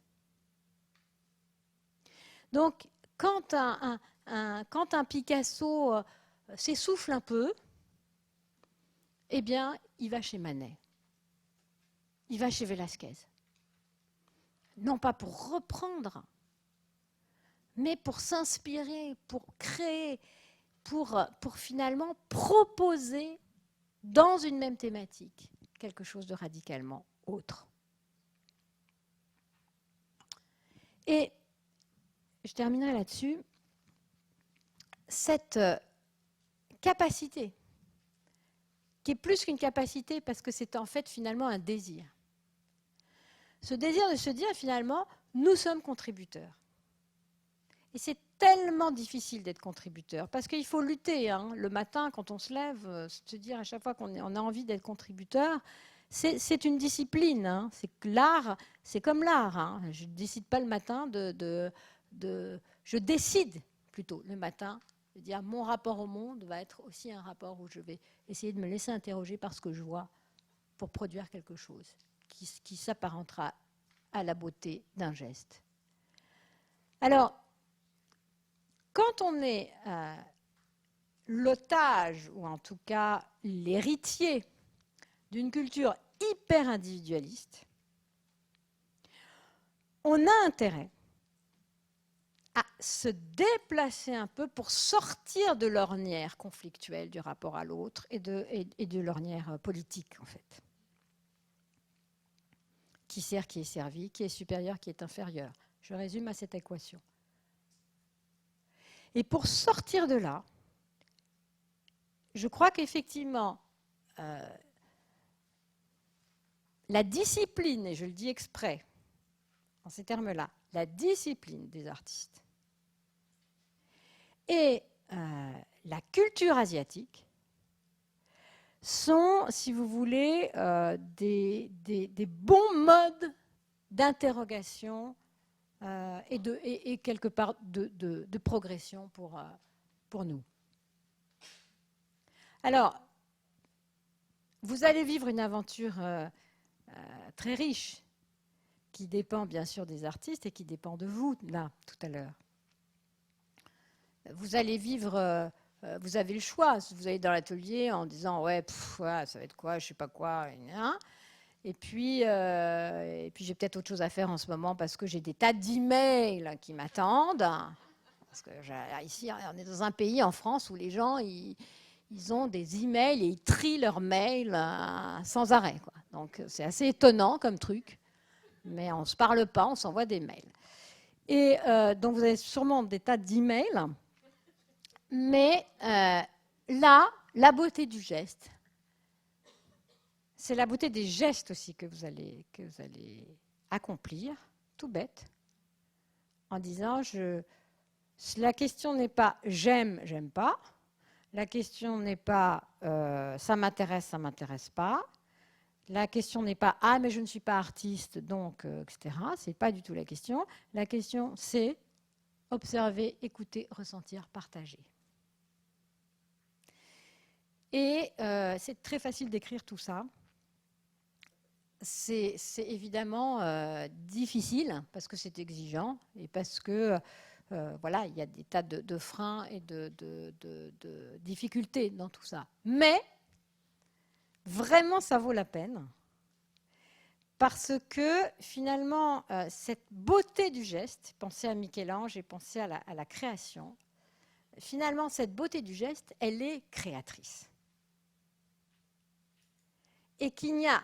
Donc, quand un Picasso s'essouffle un peu, eh bien, il va chez Manet, il va chez Velázquez. Non pas pour reprendre, mais pour s'inspirer, pour créer, pour finalement proposer dans une même thématique quelque chose de radicalement autre. Et je terminerai là-dessus. Cette capacité, qui est plus qu'une capacité parce que c'est en fait finalement un désir. Ce désir de se dire finalement, nous sommes contributeurs. Et c'est tellement difficile d'être contributeur parce qu'il faut lutter. Le matin, quand on se lève, se dire à chaque fois qu'on a envie d'être contributeur, c'est une discipline. C'est que l'art, c'est comme l'art. Je ne décide pas le matin je décide plutôt le matin de dire mon rapport au monde va être aussi un rapport où je vais essayer de me laisser interroger par ce que je vois pour produire quelque chose qui s'apparentera à la beauté d'un geste. Alors, quand on est l'otage, ou en tout cas l'héritier d'une culture hyper individualiste, on a intérêt à se déplacer un peu pour sortir de l'ornière conflictuelle du rapport à l'autre et de l'ornière politique, en fait. Qui sert, qui est servi, qui est supérieur, qui est inférieur. Je résume à cette équation. Et pour sortir de là, je crois qu'effectivement, la discipline, et je le dis exprès, en ces termes-là, la discipline des artistes et la culture asiatique sont, si vous voulez, des bons modes d'interrogation et quelque part de progression pour nous. Alors, vous allez vivre une aventure très riche qui dépend bien sûr des artistes et qui dépend de vous, là, tout à l'heure. Vous allez vivre, vous avez le choix. Vous allez dans l'atelier en disant « ouais, ouais, ça va être quoi, je ne sais pas quoi ». Et puis j'ai peut-être autre chose à faire en ce moment parce que j'ai des tas d'emails qui m'attendent. Parce que ici, on est dans un pays, en France, où les gens, ils ont des emails et ils trient leurs mails sans arrêt, quoi. Donc c'est assez étonnant comme truc. Mais on ne se parle pas, on s'envoie des mails. Et donc vous avez sûrement des tas d'emails. Mais là, la beauté du geste, c'est la beauté des gestes aussi que vous allez accomplir, tout bête, en disant la question n'est pas j'aime, j'aime pas. La question n'est pas ça m'intéresse pas. La question n'est pas ah mais je ne suis pas artiste donc etc. C'est pas du tout la question. La question c'est observer, écouter, ressentir, partager. Et c'est très facile d'écrire tout ça. c'est évidemment difficile parce que c'est exigeant et parce que voilà, il y a des tas de freins et de difficultés dans tout ça. Mais vraiment, ça vaut la peine parce que finalement, cette beauté du geste, pensez à Michel-Ange et pensez à la création, finalement, cette beauté du geste, elle est créatrice. Et qu'il n'y a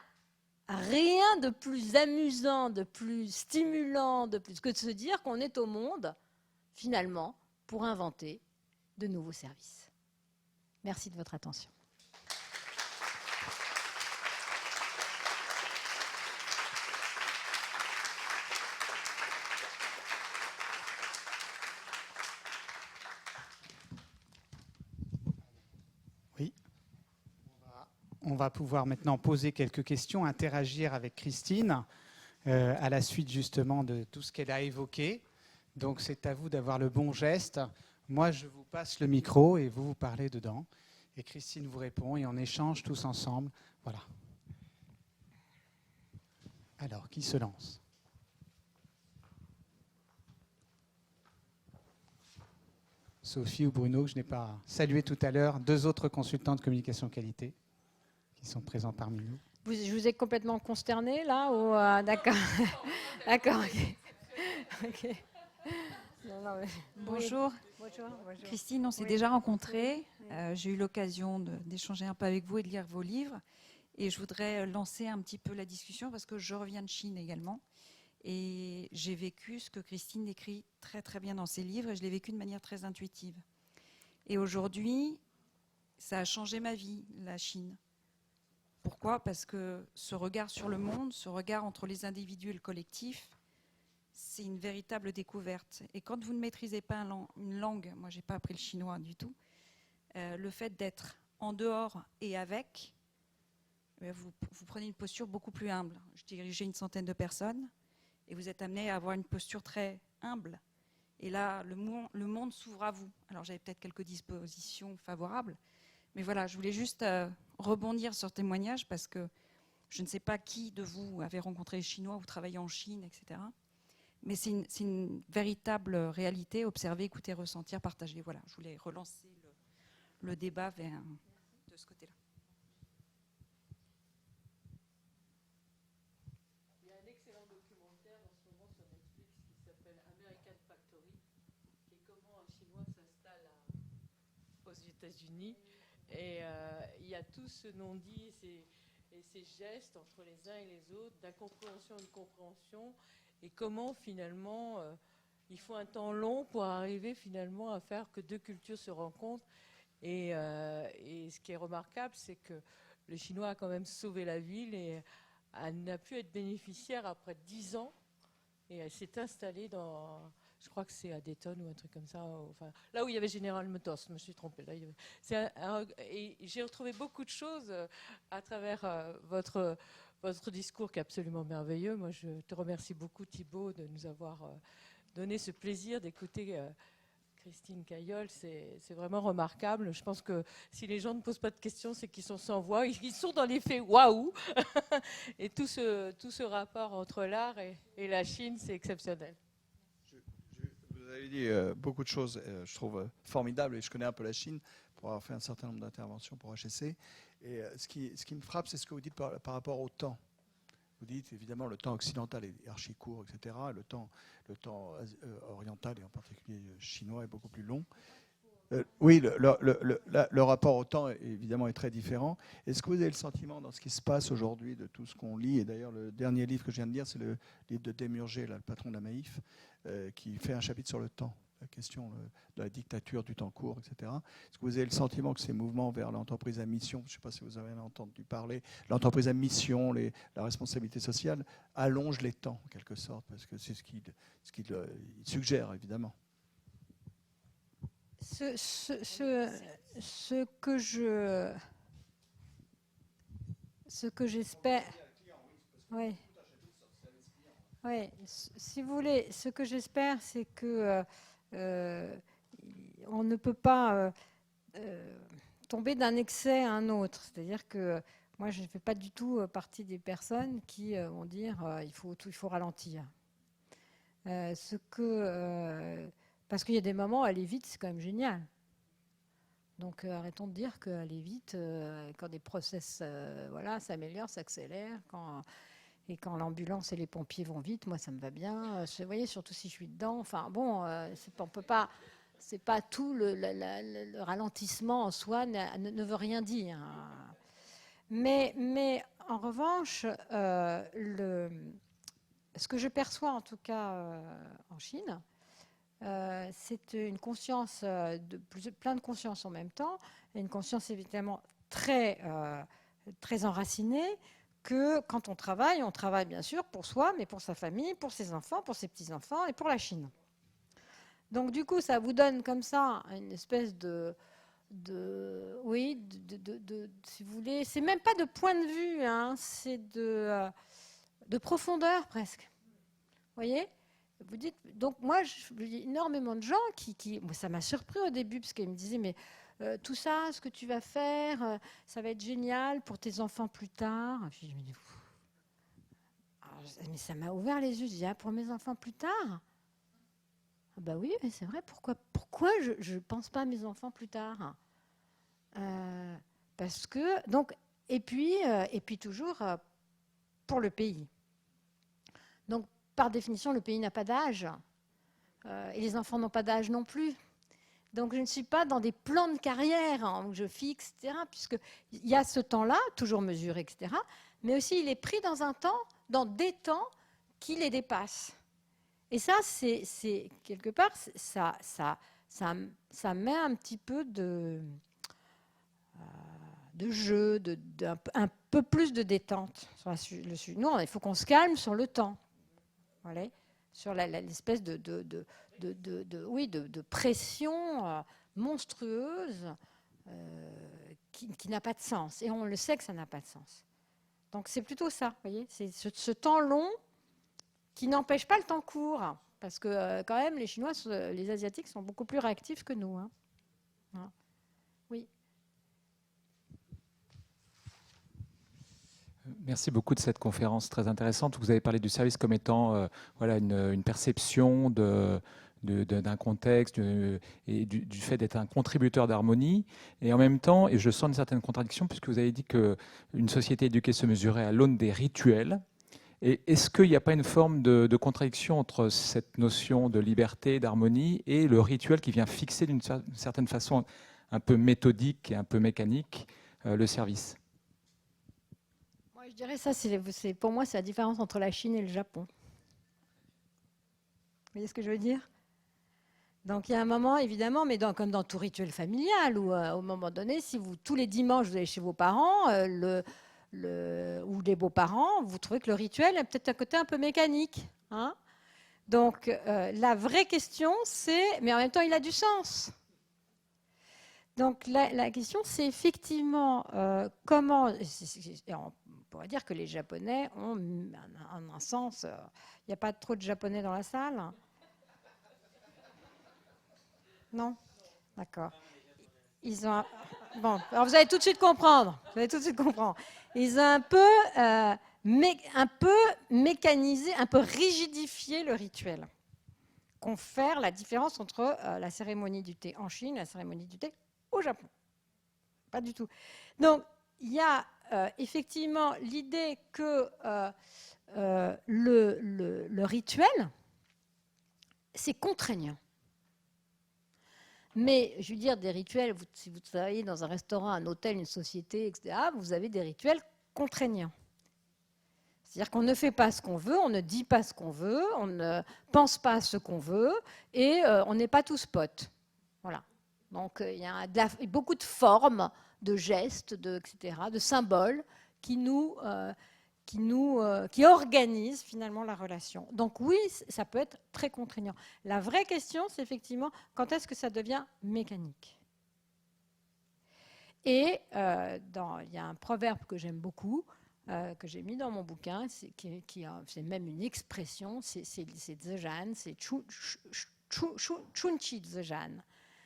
rien de plus amusant, de plus stimulant, que de se dire qu'on est au monde, finalement, pour inventer de nouveaux services. Merci de votre attention. Oui. On va pouvoir maintenant poser quelques questions, interagir avec Christine à la suite justement de tout ce qu'elle a évoqué. Donc c'est à vous d'avoir le bon geste. Moi, je vous passe le micro et vous parlez dedans. Et Christine vous répond et on échange tous ensemble. Voilà. Alors, qui se lance ? Sophie ou Bruno, que je n'ai pas salué tout à l'heure, 2 autres consultants de communication qualité qui sont présents parmi nous. Je vous ai complètement consterné là ou d'accord. D'accord. Okay. Non, mais... Bonjour. Bonjour. Christine, on s'est déjà rencontrés. J'ai eu l'occasion d'échanger un peu avec vous et de lire vos livres. Et je voudrais lancer un petit peu la discussion parce que je reviens de Chine également. Et j'ai vécu ce que Christine décrit très très bien dans ses livres et je l'ai vécu de manière très intuitive. Et aujourd'hui, ça a changé ma vie, la Chine. Pourquoi ? Parce que ce regard sur le monde, ce regard entre les individus et le collectif, c'est une véritable découverte. Et quand vous ne maîtrisez pas une langue, moi je n'ai pas appris le chinois du tout, le fait d'être en dehors et avec, vous prenez une posture beaucoup plus humble. Je dirigeais une centaine de personnes et vous êtes amené à avoir une posture très humble. Et là, le monde s'ouvre à vous. Alors j'avais peut-être quelques dispositions favorables, mais voilà, je voulais juste rebondir sur ce témoignage parce que je ne sais pas qui de vous avez rencontré les Chinois ou travaillé en Chine, etc. Mais c'est une véritable réalité, observer, écouter, ressentir, partager. Voilà, je voulais relancer le débat de ce côté-là. Il y a un excellent documentaire en ce moment sur Netflix qui s'appelle American Factory, qui est comment un Chinois s'installe aux États-Unis. Et il y a tout ce non-dit et ces gestes entre les uns et les autres, d'incompréhension et de compréhension. Et comment finalement il faut un temps long pour arriver finalement à faire que 2 cultures se rencontrent. Et ce qui est remarquable, c'est que le Chinois a quand même sauvé la ville et elle n'a pu être bénéficiaire après 10 ans. Et elle s'est installée dans, je crois que c'est à Dayton ou un truc comme ça, enfin, là où il y avait General Motors, je me suis trompée. Là, et j'ai retrouvé beaucoup de choses à travers votre discours qui est absolument merveilleux. Moi, je te remercie beaucoup, Thibaut, de nous avoir donné ce plaisir d'écouter Christine Caillol. C'est vraiment remarquable. Je pense que si les gens ne posent pas de questions, c'est qu'ils sont sans voix. Ils sont dans l'effet waouh. Et tout ce rapport entre l'art et la Chine, c'est exceptionnel. Vous avez dit beaucoup de choses, je trouve formidables, et je connais un peu la Chine pour avoir fait un certain nombre d'interventions pour HEC. Et ce qui me frappe, c'est ce que vous dites par rapport au temps. Vous dites évidemment le temps occidental est archi court, etc. Le temps oriental, et en particulier chinois, est beaucoup plus long. Oui, le rapport au temps, évidemment, est très différent. Est-ce que vous avez le sentiment, dans ce qui se passe aujourd'hui, de tout ce qu'on lit, et d'ailleurs, le dernier livre que je viens de lire, c'est le livre de Desmurger, le patron de la Maïf, qui fait un chapitre sur le temps, la question de la dictature du temps court, etc. Est-ce que vous avez le sentiment que ces mouvements vers l'entreprise à mission, je ne sais pas si vous avez entendu parler, l'entreprise à mission, la responsabilité sociale, allongent les temps, en quelque sorte, parce que c'est ce qu'il suggère, évidemment. Ce que j'espère, oui. Oui, si vous voulez, ce que j'espère, c'est que on ne peut pas tomber d'un excès à un autre. C'est-à-dire que Moi, je ne fais pas du tout partie des personnes qui vont dire il faut ralentir. Parce qu'il y a des moments, aller vite, c'est quand même génial. Donc arrêtons de dire qu'aller vite, quand des process s'améliorent, s'accélèrent, et quand l'ambulance et les pompiers vont vite, moi ça me va bien. Vous voyez, surtout si je suis dedans. Enfin bon, on peut pas. C'est pas tout le ralentissement en soi ne veut rien dire. Mais en revanche, ce que je perçois en tout cas en Chine, c'est une conscience, plein de conscience en même temps, et une conscience évidemment très enracinée, que quand on travaille bien sûr pour soi, mais pour sa famille, pour ses enfants, pour ses petits-enfants et pour la Chine. Donc du coup, ça vous donne comme ça une espèce si vous voulez, c'est même pas de point de vue, hein, c'est de profondeur presque. Vous voyez ? Vous dites, donc moi, il y a énormément de gens ça m'a surpris au début, parce qu'ils me disaient, mais tout ça, ce que tu vas faire, ça va être génial pour tes enfants plus tard. Puis je me dis, mais ça m'a ouvert les yeux. Je dis, pour mes enfants plus tard ? Ah bah oui, mais c'est vrai, pourquoi je ne pense pas à mes enfants plus tard ? Parce que, donc, et puis toujours pour le pays. Donc, par définition, le pays n'a pas d'âge. Et les enfants n'ont pas d'âge non plus. Donc, je ne suis pas dans des plans de carrière où je fixe, etc., puisqu'il y a ce temps-là, toujours mesuré, etc., mais aussi il est pris dans des temps qui les dépassent. Et ça, c'est quelque part, ça met un petit peu de jeu, un peu plus de détente sur le sujet. Non, il faut qu'on se calme sur le temps. Voilà, sur l'espèce de pression monstrueuse qui n'a pas de sens. Et on le sait que ça n'a pas de sens. Donc c'est plutôt ça, vous voyez, c'est ce temps long qui n'empêche pas le temps court. Parce que quand même, les Chinois, les Asiatiques sont beaucoup plus réactifs que nous. Hein. Oui. Merci beaucoup de cette conférence très intéressante. Vous avez parlé du service comme étant une perception d'un contexte et du fait d'être un contributeur d'harmonie. Et en même temps, et je sens une certaine contradiction, puisque vous avez dit qu'une société éduquée se mesurait à l'aune des rituels. Et est-ce qu'il n'y a pas une forme de contradiction entre cette notion de liberté, d'harmonie, et le rituel qui vient fixer d'une certaine façon un peu méthodique et un peu mécanique le service ? Moi, je dirais ça, pour moi, c'est la différence entre la Chine et le Japon. Vous voyez ce que je veux dire ? Donc il y a un moment, évidemment, mais comme dans tout rituel familial, où au moment donné, si tous les dimanches, vous allez chez vos parents, ou les beaux-parents, vous trouvez que le rituel a peut-être un côté un peu mécanique. Hein ? Donc la vraie question, mais en même temps, il a du sens. Donc la question, c'est effectivement comment... on pourrait dire que les Japonais ont un sens... Il n'y a pas trop de Japonais dans la salle ? Non ? D'accord. Ils ont... Bon, alors vous allez tout de suite comprendre. Ils ont un peu mécanisé, un peu rigidifié le rituel. Confère la différence entre la cérémonie du thé en Chine et la cérémonie du thé au Japon. Pas du tout. Donc, il y a effectivement l'idée que le rituel, c'est contraignant. Mais, je veux dire, des rituels, si vous travaillez dans un restaurant, un hôtel, une société, etc., vous avez des rituels contraignants. C'est-à-dire qu'on ne fait pas ce qu'on veut, on ne dit pas ce qu'on veut, on ne pense pas ce qu'on veut, et on n'est pas tous potes. Voilà. Donc, il y a beaucoup de formes, de gestes, etc., de symboles qui organisent finalement la relation. Donc oui, ça peut être très contraignant. La vraie question, c'est effectivement quand est-ce que ça devient mécanique. Et il y a un proverbe que j'aime beaucoup, que j'ai mis dans mon bouquin, c'est même une expression, c'est Zhejan, c'est Chunchi Zhejan.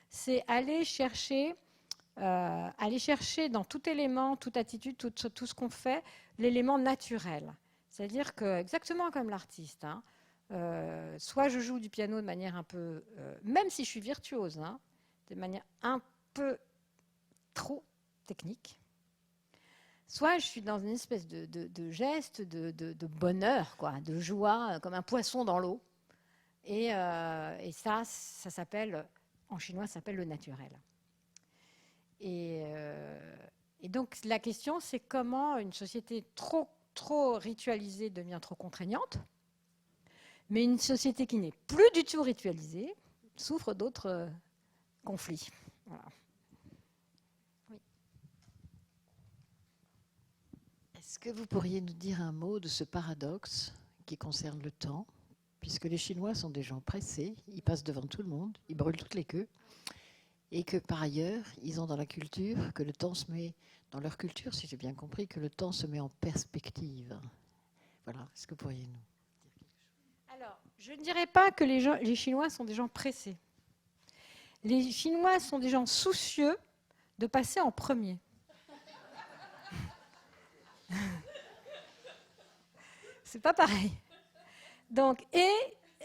C'est aller chercher aller chercher dans tout élément, toute attitude, tout ce qu'on fait, l'élément naturel. C'est-à-dire que, exactement comme l'artiste, hein, soit je joue du piano de manière un peu, même si je suis virtuose, hein, de manière un peu trop technique, soit je suis dans une espèce de geste, de bonheur, quoi, de joie, comme un poisson dans l'eau. Et ça s'appelle, en chinois, ça s'appelle le naturel. Et donc la question, c'est comment une société trop ritualisée devient trop contraignante, mais une société qui n'est plus du tout ritualisée souffre d'autres conflits. Voilà. Oui. Est-ce que vous pourriez nous dire un mot de ce paradoxe qui concerne le temps, puisque les Chinois sont des gens pressés, ils passent devant tout le monde, ils brûlent toutes les queues, et que par ailleurs, ils ont dans la culture que le temps se met, dans leur culture, si j'ai bien compris, que le temps se met en perspective. Voilà, est-ce que vous pourriez nous dire quelque chose ? Alors, je ne dirais pas que les Chinois sont des gens pressés. Les Chinois sont des gens soucieux de passer en premier. C'est pas pareil. Donc, et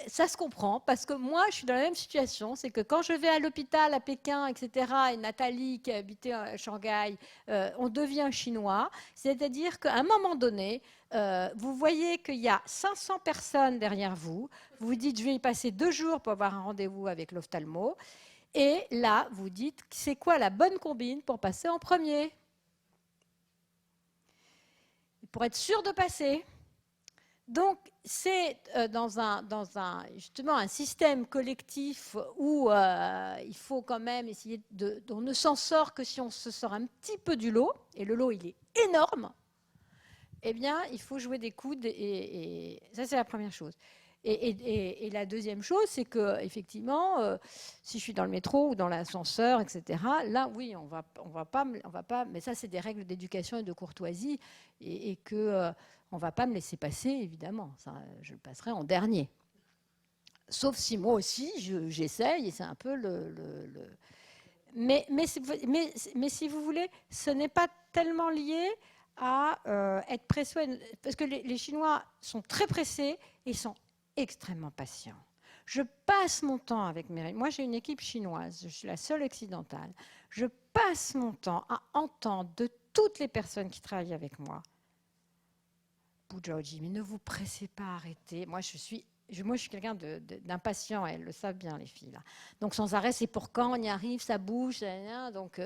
ça se comprend, parce que moi, je suis dans la même situation. C'est que quand je vais à l'hôpital à Pékin, etc., et Nathalie, qui habitait à Shanghai, on devient chinois. C'est-à-dire qu'à un moment donné, vous voyez qu'il y a 500 personnes derrière vous. Vous vous dites, je vais y passer 2 jours pour avoir un rendez-vous avec l'ophtalmo. Et là, vous dites, c'est quoi la bonne combine pour passer en premier ? Pour être sûr de passer. Donc, c'est justement un système collectif où il faut quand même essayer on ne s'en sort que si on se sort un petit peu du lot, et le lot, il est énorme, eh bien, il faut jouer des coudes, et ça, c'est la première chose. Et la deuxième chose, c'est qu'effectivement, si je suis dans le métro ou dans l'ascenseur, etc., là, oui, on va pas, mais ça, c'est des règles d'éducation et de courtoisie, et que on ne va pas me laisser passer, évidemment. Ça, je le passerai en dernier. Sauf si moi aussi, j'essaye, et c'est un peu Mais si vous voulez, ce n'est pas tellement lié à être pressé, parce que les Chinois sont très pressés et sont extrêmement patients. Je passe mon temps avec moi, j'ai une équipe chinoise, je suis la seule occidentale. Je passe mon temps à entendre de toutes les personnes qui travaillent avec moi. Pujoji, mais ne vous pressez pas, arrêtez. Moi, je suis quelqu'un d'impatient, elles le savent bien, les filles. Là. Donc, sans arrêt, c'est pour quand on y arrive, ça bouge, donc...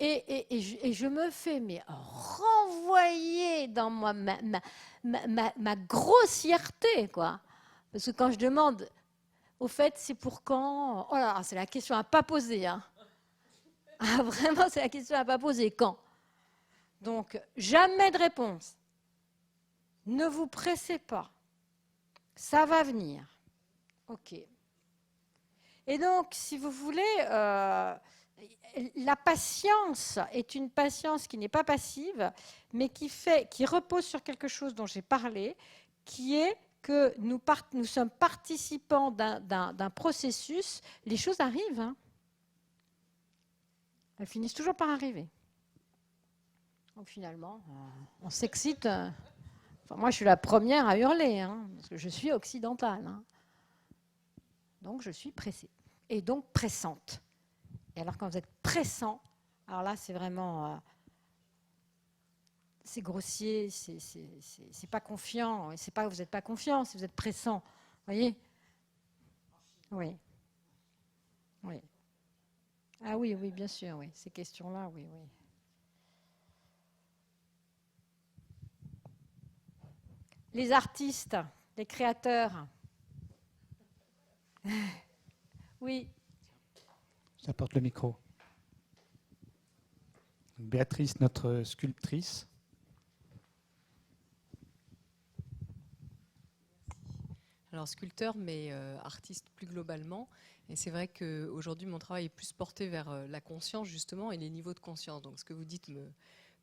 Et je me fais renvoyer dans ma grossièreté, quoi. Parce que quand je demande, au fait, c'est pour quand ? Oh là, c'est la question à ne pas poser. Hein. Ah, vraiment, c'est la question à ne pas poser. Quand ? Donc, jamais de réponse. Ne vous pressez pas. Ça va venir. OK. Et donc, si vous voulez... la patience est une patience qui n'est pas passive, mais qui repose sur quelque chose dont j'ai parlé, qui est que nous sommes participants d'un processus. Les choses arrivent. Hein. Elles finissent toujours par arriver. Donc finalement, on s'excite. Enfin, moi, je suis la première à hurler, hein, parce que je suis occidentale. Hein. Donc, je suis pressée. Et donc, pressante. Et alors, quand vous êtes pressant, alors là, c'est vraiment... c'est grossier, c'est pas confiant. C'est pas que vous n'êtes pas confiant, si vous êtes pressant. Vous voyez ? Oui. Oui. Ah oui, oui, bien sûr, oui. Ces questions-là, oui, oui. Les artistes, les créateurs. Oui. J'apporte le micro. Béatrice, notre sculptrice. Alors sculpteur, mais artiste plus globalement. Et c'est vrai qu'aujourd'hui, mon travail est plus porté vers la conscience, justement, et les niveaux de conscience. Donc ce que vous dites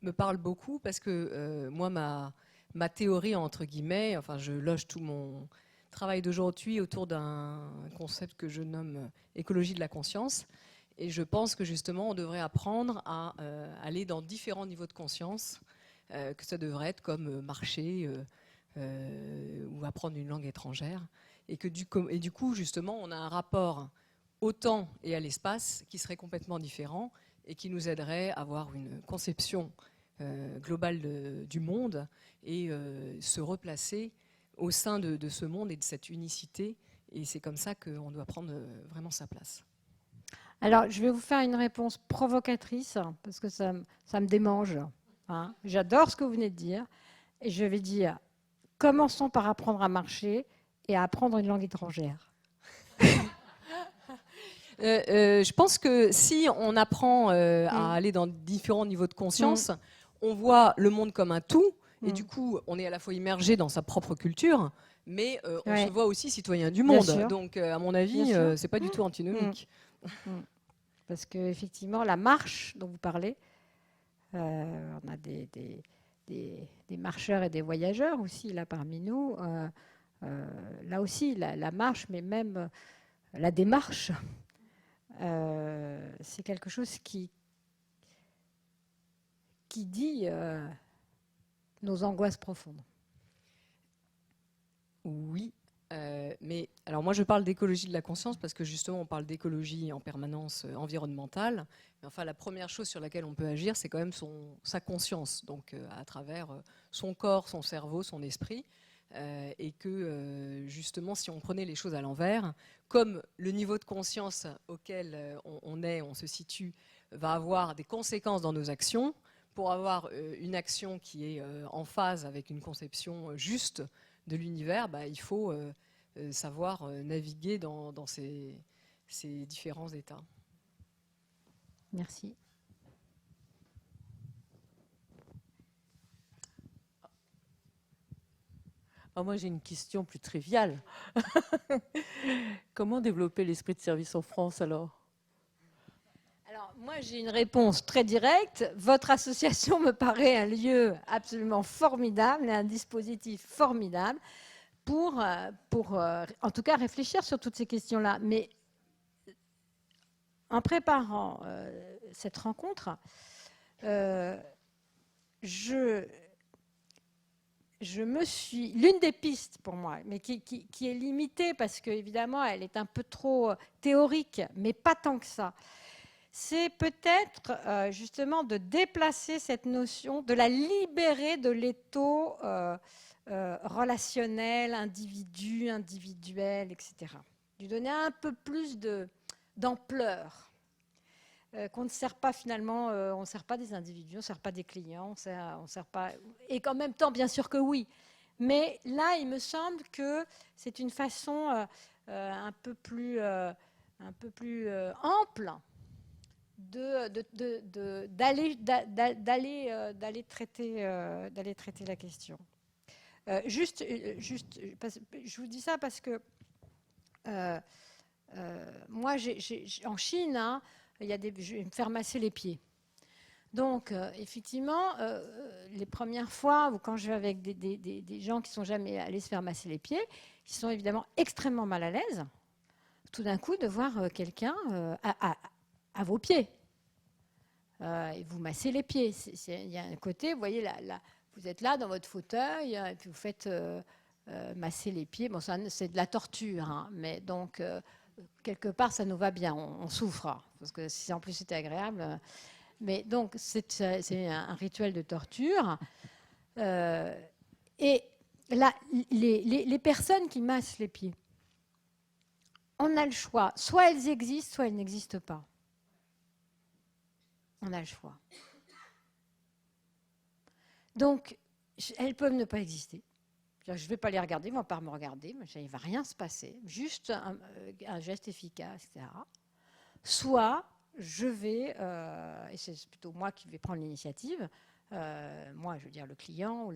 me parle beaucoup, parce que moi, ma théorie, entre guillemets, enfin, je loge tout mon travail d'aujourd'hui autour d'un concept que je nomme écologie de la conscience. Et je pense que justement, on devrait apprendre à aller dans différents niveaux de conscience, que ça devrait être comme marcher ou apprendre une langue étrangère. Et du coup, justement, on a un rapport au temps et à l'espace qui serait complètement différent et qui nous aiderait à avoir une conception globale du monde et se replacer au sein de ce monde et de cette unicité. Et c'est comme ça qu'on doit prendre vraiment sa place. Alors, je vais vous faire une réponse provocatrice, parce que ça me démange. Hein. J'adore ce que vous venez de dire. Et je vais dire, commençons par apprendre à marcher et à apprendre une langue étrangère. Je pense que si on apprend à aller dans différents niveaux de conscience, on voit le monde comme un tout, et du coup, on est à la fois immergé dans sa propre culture, mais on se voit aussi citoyen du monde. Donc, à mon avis, c'est pas du tout antinomique. Parce qu'effectivement, la marche dont vous parlez, on a des marcheurs et des voyageurs aussi là parmi nous. Là aussi, la marche, mais même la démarche, c'est quelque chose qui dit nos angoisses profondes. Oui, mais alors moi je parle d'écologie de la conscience parce que justement on parle d'écologie en permanence environnementale. Mais enfin la première chose sur laquelle on peut agir, c'est quand même sa conscience, donc à travers son corps, son cerveau, son esprit. Et que justement si on prenait les choses à l'envers, comme le niveau de conscience auquel on se situe va avoir des conséquences dans nos actions, pour avoir une action qui est en phase avec une conception juste de l'univers, il faut savoir naviguer dans ces différents états. Merci. Alors moi, j'ai une question plus triviale. Comment développer l'esprit de service en France, alors ? Alors, moi, j'ai une réponse très directe. Votre association me paraît un lieu absolument formidable et un dispositif formidable pour en tout cas, réfléchir sur toutes ces questions-là. Mais en préparant cette rencontre, l'une des pistes pour moi, mais qui est limitée parce qu'évidemment, elle est un peu trop théorique, mais pas tant que ça, c'est peut-être justement de déplacer cette notion, de la libérer de l'étau relationnel, individuel, etc. Lui donner un peu plus d'ampleur. Qu'on ne sert pas finalement, on ne sert pas des individus, on ne sert pas des clients, on sert pas, et qu'en même temps, bien sûr que oui. Mais là, il me semble que c'est une façon un peu plus ample d'aller traiter la question. Je vous dis ça parce que moi, en Chine, hein, je vais me faire masser les pieds. Donc, effectivement, les premières fois, ou quand je vais avec des gens qui ne sont jamais allés se faire masser les pieds, ils sont évidemment extrêmement mal à l'aise, tout d'un coup, de voir quelqu'un à vos pieds. Et vous massez les pieds. Il y a un côté, vous voyez, vous êtes là dans votre fauteuil, et puis vous faites masser les pieds. Bon, c'est de la torture, hein, mais donc... quelque part, ça nous va bien, on souffre, parce que si en plus c'était agréable. Mais donc, c'est un rituel de torture. Et là, les personnes qui massent les pieds, on a le choix. Soit elles existent, soit elles n'existent pas. On a le choix. Donc, elles peuvent ne pas exister. Je ne vais pas les regarder, ils ne vont pas me regarder, mais il ne va rien se passer, juste un geste efficace, etc. Soit je vais, et c'est plutôt moi qui vais prendre l'initiative, moi je veux dire le client,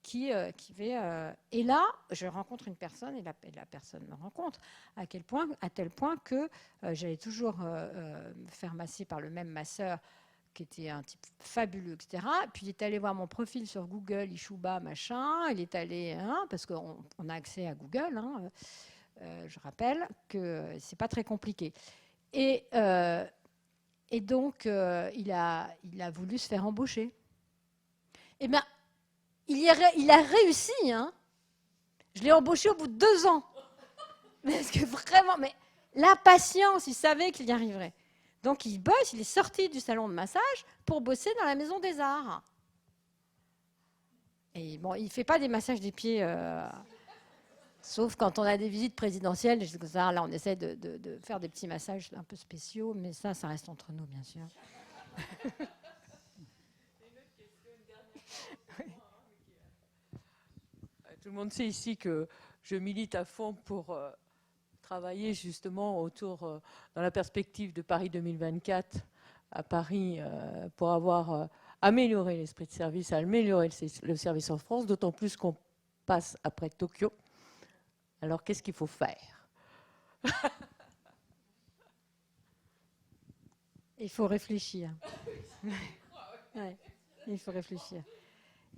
qui va... et là, je rencontre une personne, et la personne me rencontre, à tel point que j'allais toujours me faire masser par le même masseur, qui était un type fabuleux, etc. Puis il est allé voir mon profil sur Google, Ishuba, machin. Il est allé, parce qu'on a accès à Google, je rappelle que c'est pas très compliqué. Et Et donc, il a voulu se faire embaucher. Eh bien, il a réussi. Hein. Je l'ai embauché au bout de 2 ans. Parce que vraiment, mais la patience, il savait qu'il y arriverait. Donc, il bosse, il est sorti du salon de massage pour bosser dans la Maison des Arts. Et bon, il ne fait pas des massages des pieds, sauf quand on a des visites présidentielles. Là, on essaie de faire des petits massages un peu spéciaux, mais ça reste entre nous, bien sûr. Tout le monde sait ici que je milite à fond pour travailler justement autour, dans la perspective de Paris 2024, à Paris, pour avoir amélioré l'esprit de service, améliorer le service en France, d'autant plus qu'on passe après Tokyo. Alors, qu'est-ce qu'il faut faire? Il faut réfléchir. Ouais, il faut réfléchir.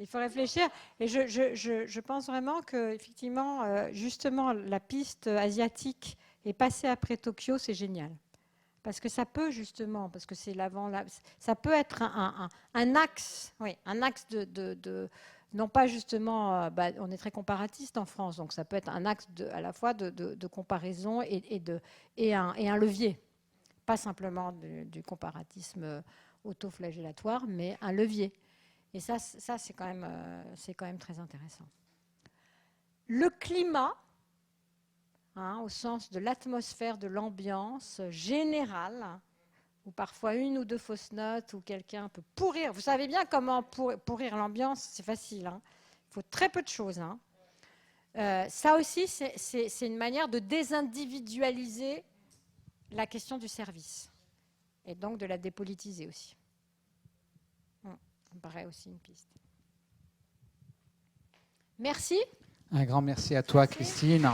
Il faut réfléchir. Et je pense vraiment que, effectivement, justement, la piste asiatique et passer après Tokyo, c'est génial. Parce que ça peut, justement, parce que c'est l'avant, ça peut être un axe, oui, un axe non pas justement, on est très comparatiste en France, donc ça peut être un axe à la fois de comparaison et un levier. Pas simplement du comparatisme autoflagellatoire, mais un levier. Et ça c'est quand même très intéressant. Le climat, au sens de l'atmosphère, de l'ambiance générale, où parfois 1 ou 2 fausses notes, où quelqu'un peut pourrir. Vous savez bien comment pourrir l'ambiance, c'est facile. Hein. Il faut très peu de choses. Hein. Ça aussi, c'est une manière de désindividualiser la question du service, et donc de la dépolitiser aussi. Ça me paraît aussi une piste. Merci. Un grand merci à toi, Christine.